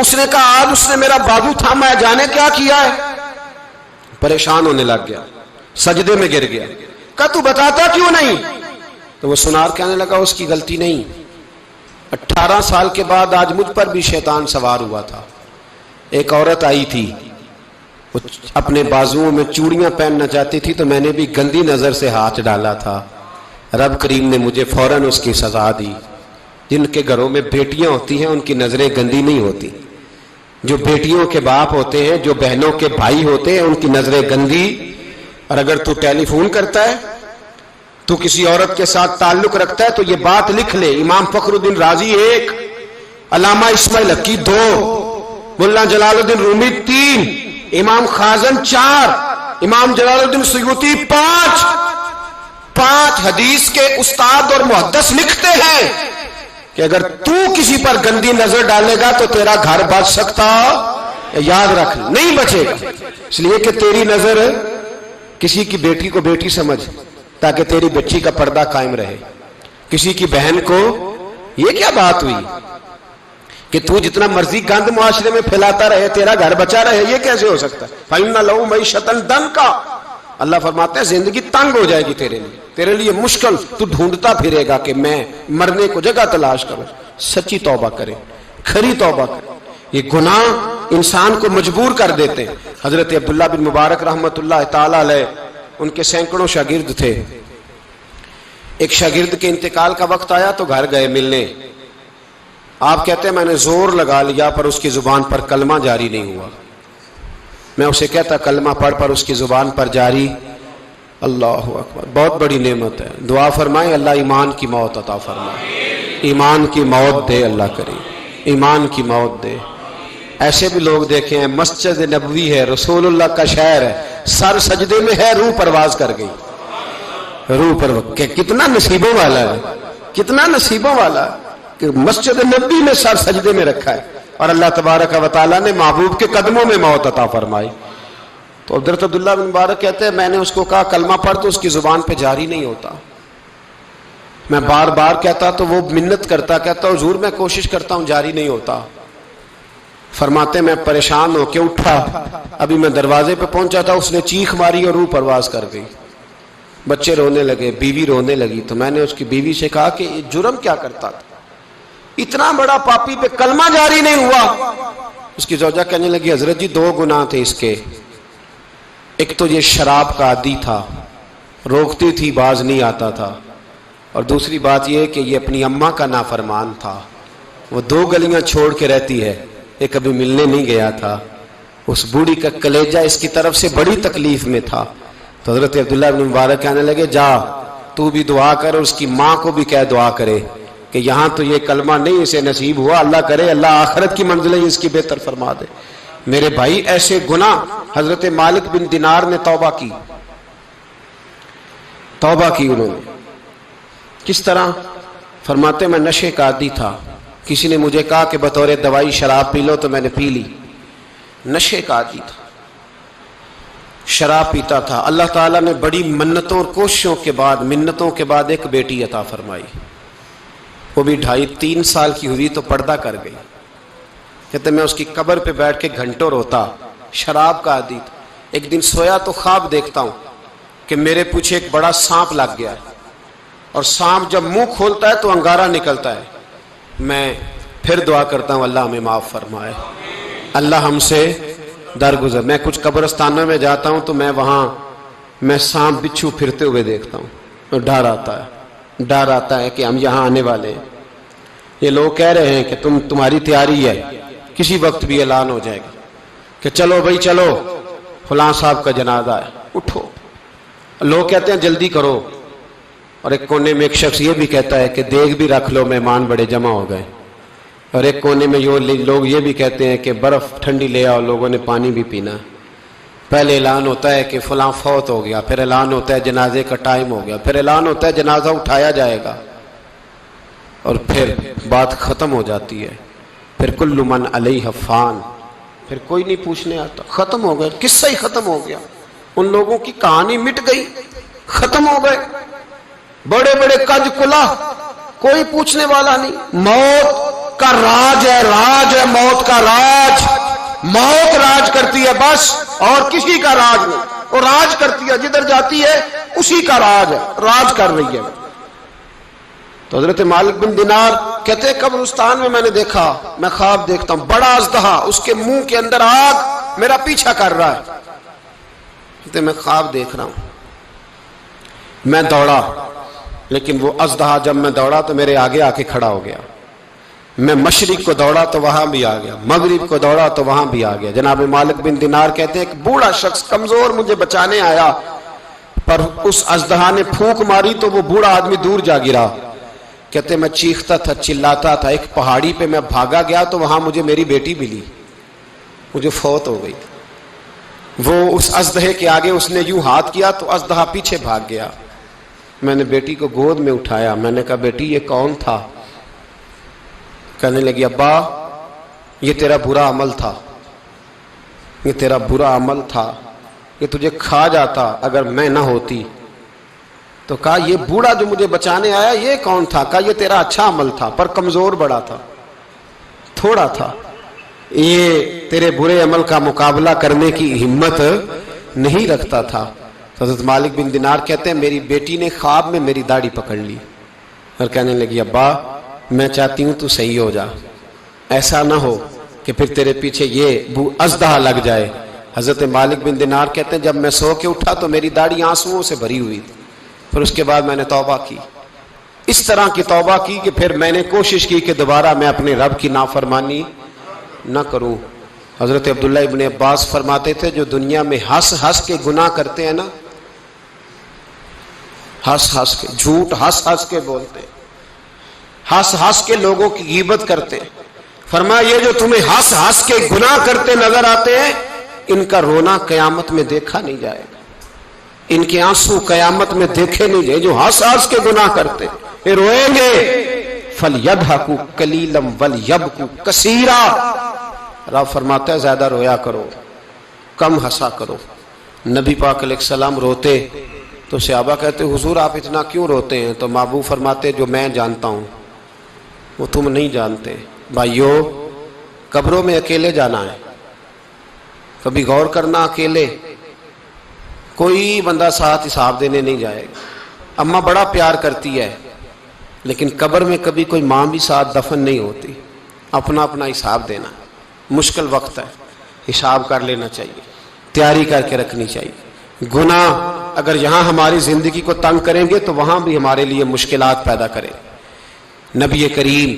اس نے کہا آج اس نے میرا بازو تھاما ہے، جانے کیا کیا ہے. پریشان ہونے لگ گیا، سجدے میں گر گیا. کہا تو بتاتا کیوں نہیں؟ تو وہ سنار کہنے لگا اس کی غلطی نہیں. 18 سال کے بعد آج مجھ پر بھی شیطان سوار ہوا تھا. ایک عورت آئی تھی، وہ اپنے بازوؤں میں چوڑیاں پہننا چاہتی تھی، تو میں نے بھی گندی نظر سے ہاتھ ڈالا تھا. رب کریم نے مجھے فوراً اس کی سزا دی. جن کے گھروں میں بیٹیاں ہوتی ہیں ان کی نظریں گندی نہیں ہوتی. جو بیٹیوں کے باپ ہوتے ہیں، جو بہنوں کے بھائی ہوتے ہیں، ان کی نظریں گندی. اور اگر تو ٹیلی فون کرتا ہے، تو کسی عورت کے ساتھ تعلق رکھتا ہے، تو یہ بات لکھ لے. امام فخر الدین رازی 1، علامہ اسماعیل حقی 2، مولانا جلال الدین رومی 3، امام خازن 4، امام جلال الدین سیوطی 5 حدیث کے استاد اور محدث لکھتے ہیں کہ اگر تو کسی پر گندی نظر ڈالے گا تو تیرا گھر بچ سکتا، یاد رکھ، نہیں بچے گا. اس لیے کہ تیری نظر کسی کی بیٹی کو بیٹی سمجھ، تاکہ تیری بچی کا پردہ قائم رہے. کسی کی بہن کو، یہ کیا بات ہوئی کہ تو جتنا مرضی گند معاشرے میں پھیلاتا رہے تیرا گھر بچا رہے؟ یہ کیسے ہو سکتا ہے؟ فَإِنَّ لَهُ مَعِيشَةً ضَنْكَ. اللہ فرماتے ہیں زندگی تنگ ہو جائے گی تیرے لیے مشکل. تو ڈھونڈتا پھرے گا کہ میں مرنے کو جگہ تلاش کروں. سچی توبہ کرے، کھری توبہ کرے. یہ گناہ انسان کو مجبور کر دیتے ہیں. حضرت عبداللہ بن مبارک رحمت اللہ تعالی علیہ، ان کے سینکڑوں شاگرد تھے. ایک شاگرد کے انتقال کا وقت آیا تو گھر گئے ملنے. آپ کہتے ہیں میں نے زور لگا لیا پر اس کی زبان پر کلمہ جاری نہیں ہوا. میں اسے کہتا کلمہ پڑھ پر اس کی زبان پر جاری. اللہ اکبر، بہت بڑی نعمت ہے. دعا فرمائیں اللہ ایمان کی موت عطا فرمائے، ایمان کی موت دے اللہ کریم، ایمان کی موت دے. ایسے بھی لوگ دیکھے ہیں، مسجد نبوی ہے، رسول اللہ کا شہر ہے، سر سجدے میں ہے، روح پرواز کر گئی. روح پر کتنا نصیبوں والا ہے، کتنا نصیبوں والا ہے کہ مسجد نبوی میں سر سجدے میں رکھا ہے اور اللہ تبارک و تعالیٰ نے محبوب کے قدموں میں موت عطا فرمائی. تو حضرت عبداللہ بن مبارک کہتے ہیں میں نے اس کو کہا کلمہ پڑھ تو اس کی زبان پہ جاری نہیں ہوتا. میں بار بار کہتا تو وہ منت کرتا، کہتا حضور میں کوشش کرتا ہوں جاری نہیں ہوتا. فرماتے میں پریشان ہو کے اٹھا، ابھی میں دروازے پہ پہنچا تھا، اس نے چیخ ماری اور روح پرواز کر گئی. بچے رونے لگے، بیوی رونے لگی. تو میں نے اس کی بیوی سے کہا کہ یہ جرم کیا کرتا تھا، اتنا بڑا پاپی پہ کلمہ جاری نہیں ہوا. اس کی زوجہ کہنے لگی حضرت جی 2 گناہ تھے اس کے. ایک تو یہ شراب کا عادی تھا، روکتی تھی باز نہیں آتا تھا، اور دوسری بات یہ کہ یہ اپنی اماں کا نافرمان تھا. وہ 2 گلیاں چھوڑ کے رہتی ہے، یہ کبھی ملنے نہیں گیا تھا. اس بوڑھی کا کلیجہ اس کی طرف سے بڑی تکلیف میں تھا. تو حضرت عبداللہ بن مبارک کہنے لگے جا تو بھی دعا کر اور اس کی ماں کو بھی کہہ دعا کرے کہ یہاں تو یہ کلمہ نہیں اسے نصیب ہوا، اللہ کرے اللہ آخرت کی منزلیں اس کی بہتر فرما دے. میرے بھائی ایسے گناہ، حضرت مالک بن دینار نے توبہ کی انہوں نے. کس طرح؟ فرماتے میں نشے کا عادی تھا، کسی نے مجھے کہا کہ بطور دوائی شراب پی لو تو میں نے پی لی. نشے کا عادی تھا، شراب پیتا تھا. اللہ تعالیٰ نے بڑی منتوں اور کوششوں کے بعد، منتوں کے بعد ایک بیٹی عطا فرمائی. وہ بھی 2.5-3 سال کی ہوئی تو پردہ کر گئی. کہتے میں اس کی قبر پہ بیٹھ کے گھنٹوں روتا. شراب کا عادی تھا. ایک دن سویا تو خواب دیکھتا ہوں کہ میرے پیچھے ایک بڑا سانپ لگ گیا ہے، اور سانپ جب منہ کھولتا ہے تو انگارہ نکلتا ہے. میں پھر دعا کرتا ہوں اللہ ہمیں معاف فرمائے، اللہ ہم سے درگزر. میں کچھ قبرستانوں میں جاتا ہوں تو میں وہاں سانپ بچھو پھرتے ہوئے دیکھتا ہوں، اور ڈر آتا ہے کہ ہم یہاں آنے والے ہیں. یہ لوگ کہہ رہے ہیں کہ تمہاری تیاری ہے، کسی وقت بھی اعلان ہو جائے گا کہ چلو بھائی چلو فلاں صاحب کا جنازہ ہے، اٹھو. لوگ کہتے ہیں جلدی کرو، اور ایک کونے میں ایک شخص یہ بھی کہتا ہے کہ دیگ بھی رکھ لو مہمان بڑے جمع ہو گئے. اور ایک کونے میں لوگ یہ بھی کہتے ہیں کہ برف ٹھنڈی لے آؤ، لوگوں نے پانی بھی پینا. پہلے اعلان ہوتا ہے کہ فلاں فوت ہو گیا، پھر اعلان ہوتا ہے جنازے کا ٹائم ہو گیا، پھر اعلان ہوتا ہے جنازہ اٹھایا جائے گا، اور پھر بات ختم ہو جاتی ہے. پھر کل من علیہ فان، پھر کوئی نہیں پوچھنے آتا. ختم ہو گئے، قصہ ہی ختم ہو گیا. ان لوگوں کی کہانی مٹ گئی، ختم ہو گئے. بڑے بڑے کج کلا، کوئی پوچھنے والا نہیں. موت کا راج ہے موت کا راج. موت راج کرتی ہے بس، اور کسی کا راج نہیں. وہ راج کرتی ہے، جدھر جاتی ہے اسی کا راج ہے، راج کر رہی ہے. تو حضرت مالک بن دینار کہتے ہیں قبرستان میں نے دیکھا، میں خواب دیکھتا ہوں بڑا اژدہا، اس کے منہ کے اندر آگ، میرا پیچھا کر رہا ہے. کہتے میں خواب دیکھ رہا ہوں. میں دوڑا، لیکن وہ اژدہا جب میں دوڑا تو میرے آگے آ کے کھڑا ہو گیا. میں مشرق کو دوڑا تو وہاں بھی آ گیا، مغرب کو دوڑا تو وہاں بھی آ گیا. جناب مالک بن دینار کہتے ہیں ایک بوڑھا شخص کمزور مجھے بچانے آیا، پر اس اژدہا نے پھونک ماری تو وہ بوڑھا آدمی دور جا گرا. کہتے میں چیختا تھا، چلاتا تھا. ایک پہاڑی پہ میں بھاگا گیا تو وہاں مجھے میری بیٹی ملی، مجھے فوت ہو گئی. وہ اس اژدہے کے آگے اس نے یوں ہاتھ کیا تو اژدہا پیچھے بھاگ گیا. میں نے بیٹی کو گود میں اٹھایا، میں نے کہا بیٹی یہ کون تھا؟ کہنے لگی ابا یہ تیرا برا عمل تھا، یہ تیرا برا عمل تھا، یہ تجھے کھا جاتا اگر میں نہ ہوتی. تو کہا یہ بوڑھا جو مجھے بچانے آیا یہ کون تھا؟ کہا یہ تیرا اچھا عمل تھا، پر کمزور بڑا تھا، تھوڑا تھا، یہ تیرے برے عمل کا مقابلہ کرنے کی ہمت نہیں رکھتا تھا. حضرت مالک بن دینار کہتے ہیں میری بیٹی نے خواب میں میری داڑھی پکڑ لی اور کہنے لگی ابا میں چاہتی ہوں تو صحیح ہو جا، ایسا نہ ہو کہ پھر تیرے پیچھے یہ اژدہا لگ جائے. حضرت مالک بن دینار کہتے ہیں جب میں سو کے اٹھا تو میری داڑھی آنسوؤں سے بھری ہوئی تھی. پھر اس کے بعد میں نے توبہ کی، اس طرح کی توبہ کی کہ پھر میں نے کوشش کی کہ دوبارہ میں اپنے رب کی نافرمانی نہ کروں. حضرت عبداللہ ابن عباس فرماتے تھے جو دنیا میں ہنس ہنس کے گناہ کرتے ہیں نا، ہنس ہنس کے جھوٹ ہنس ہنس کے بولتے، ہنس ہنس کے لوگوں کی غیبت کرتے، فرمایا یہ جو تمہیں ہنس ہنس کے گناہ کرتے نظر آتے ہیں ان کا رونا قیامت میں دیکھا نہیں جائے گا، ان کے آنسو قیامت میں دیکھے نہیں جائے. جو ہنس ہنس کے گناہ کرتے یہ روئیں گے. فَلْيَضْحَكُوا قَلِيلًا وَلْيَبْكُوا كَثِيرًا. رب فرماتا ہے زیادہ رویا کرو، کم ہنسا کرو. نبی پاک علیہ السلام روتے تو صحابہ کہتے حضور آپ اتنا کیوں روتے ہیں؟ تو محبوب فرماتے جو میں جانتا ہوں وہ تم نہیں جانتے. بھائیو قبروں میں اکیلے جانا ہے، کبھی غور کرنا، اکیلے کوئی بندہ ساتھ حساب دینے نہیں جائے گا. اماں بڑا پیار کرتی ہے لیکن قبر میں کبھی کوئی ماں بھی ساتھ دفن نہیں ہوتی. اپنا اپنا حساب دینا، مشکل وقت ہے، حساب کر لینا چاہیے، تیاری کر کے رکھنی چاہیے. گناہ اگر یہاں ہماری زندگی کو تنگ کریں گے تو وہاں بھی ہمارے لیے مشکلات پیدا کریں. نبی کریم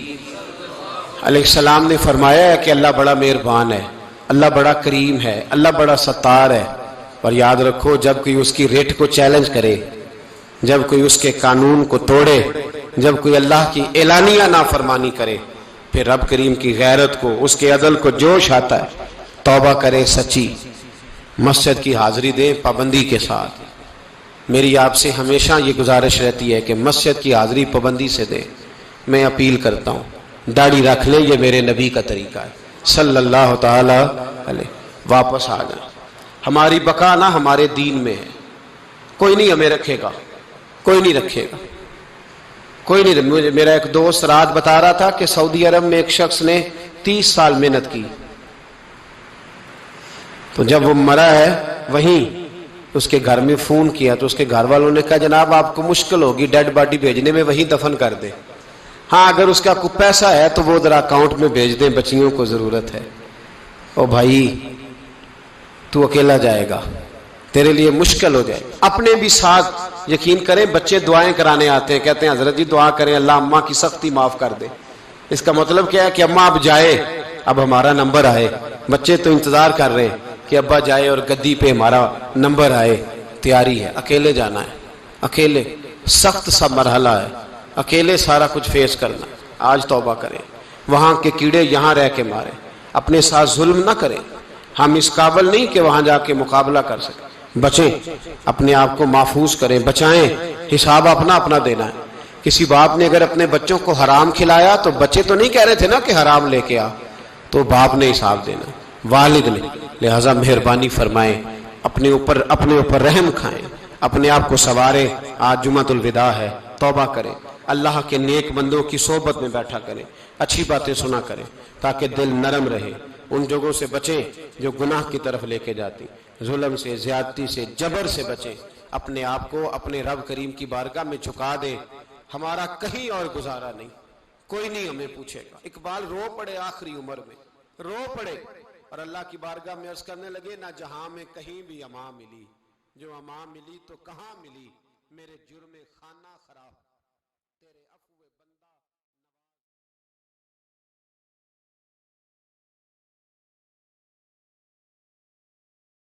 علیہ السلام نے فرمایا ہے کہ اللہ بڑا مہربان ہے، اللہ بڑا کریم ہے، اللہ بڑا ستار ہے. اور یاد رکھو جب کوئی اس کی ریٹ کو چیلنج کرے، جب کوئی اس کے قانون کو توڑے، جب کوئی اللہ کی اعلانیہ نافرمانی کرے، پھر رب کریم کی غیرت کو، اس کے عدل کو جوش آتا ہے. توبہ کرے سچی، مسجد کی حاضری دیں پابندی کے ساتھ. میری آپ سے ہمیشہ یہ گزارش رہتی ہے کہ مسجد کی حاضری پابندی سے دیں. میں اپیل کرتا ہوں داڑھی رکھ لیں، یہ میرے نبی کا طریقہ ہے صلی اللہ تعالی علیہ. واپس آ جائیں. ہماری بقا نہ ہمارے دین میں ہے. کوئی نہیں ہمیں رکھے گا، کوئی نہیں رکھے گا، کوئی نہیں. میرا ایک دوست رات بتا رہا تھا کہ سعودی عرب میں ایک شخص نے 30 سال محنت کی، تو جب وہ مرا ہے وہیں اس کے گھر میں فون کیا تو اس کے گھر والوں نے کہا جناب آپ کو مشکل ہوگی ڈیڈ باڈی بھیجنے میں، وہیں دفن کر دیں. ہاں اگر اس کا کوئی پیسہ ہے تو وہ ذرا اکاؤنٹ میں بھیج دیں، بچیوں کو ضرورت ہے. او بھائی تو اکیلا جائے گا، تیرے لیے مشکل ہو جائے. اپنے بھی ساتھ یقین کریں، بچے دعائیں کرانے آتے ہیں، کہتے ہیں حضرت جی دعا کریں اللہ اماں کی سختی معاف کر دے. اس کا مطلب کیا ہے کہ اماں اب جائے، اب ہمارا نمبر آئے. بچے تو انتظار کر رہے ہیں کہ ابا جائے اور گدی پہ ہمارا نمبر آئے. تیاری ہے، اکیلے جانا ہے، اکیلے سخت سا مرحلہ ہے، اکیلے سارا کچھ فیس کرنا. آج توبہ کریں، وہاں کے کیڑے یہاں رہ کے مارے. اپنے ساتھ ظلم نہ کریں. ہم اس قابل نہیں کہ وہاں جا کے مقابلہ کر سکیں. بچیں، اپنے آپ کو محفوظ کریں، بچائیں. حساب اپنا اپنا دینا ہے. کسی باپ نے اگر اپنے بچوں کو حرام کھلایا تو بچے تو نہیں کہہ رہے تھے نا کہ حرام لے کے آ، تو باپ نے حساب دینا، والد نے. لہذا مہربانی فرمائیں، اپنے اوپر رحم کھائیں، اپنے آپ کو سنواریں. آج جمعۃ الوداع ہے، توبہ کریں. اللہ کے نیک بندوں کی صحبت میں بیٹھا کریں، اچھی باتیں سنا کریں تاکہ دل نرم رہے، ان جگہوں سے بچیں جو گناہ کی طرف لے کے جاتی، ظلم سے، زیادتی سے، جبر سے بچیں، اپنے آپ کو اپنے رب کریم کی بارگاہ میں جھکا دیں۔ ہمارا کہیں اور گزارا نہیں، کوئی نہیں ہمیں پوچھے گا۔ اقبال رو پڑے آخری عمر میں، رو پڑے اور اللہ کی بارگاہ میں عرض کرنے لگے، نہ جہاں میں کہیں بھی امان ملی، جو امان ملی تو کہاں ملی، میرے جرم خانہ خراب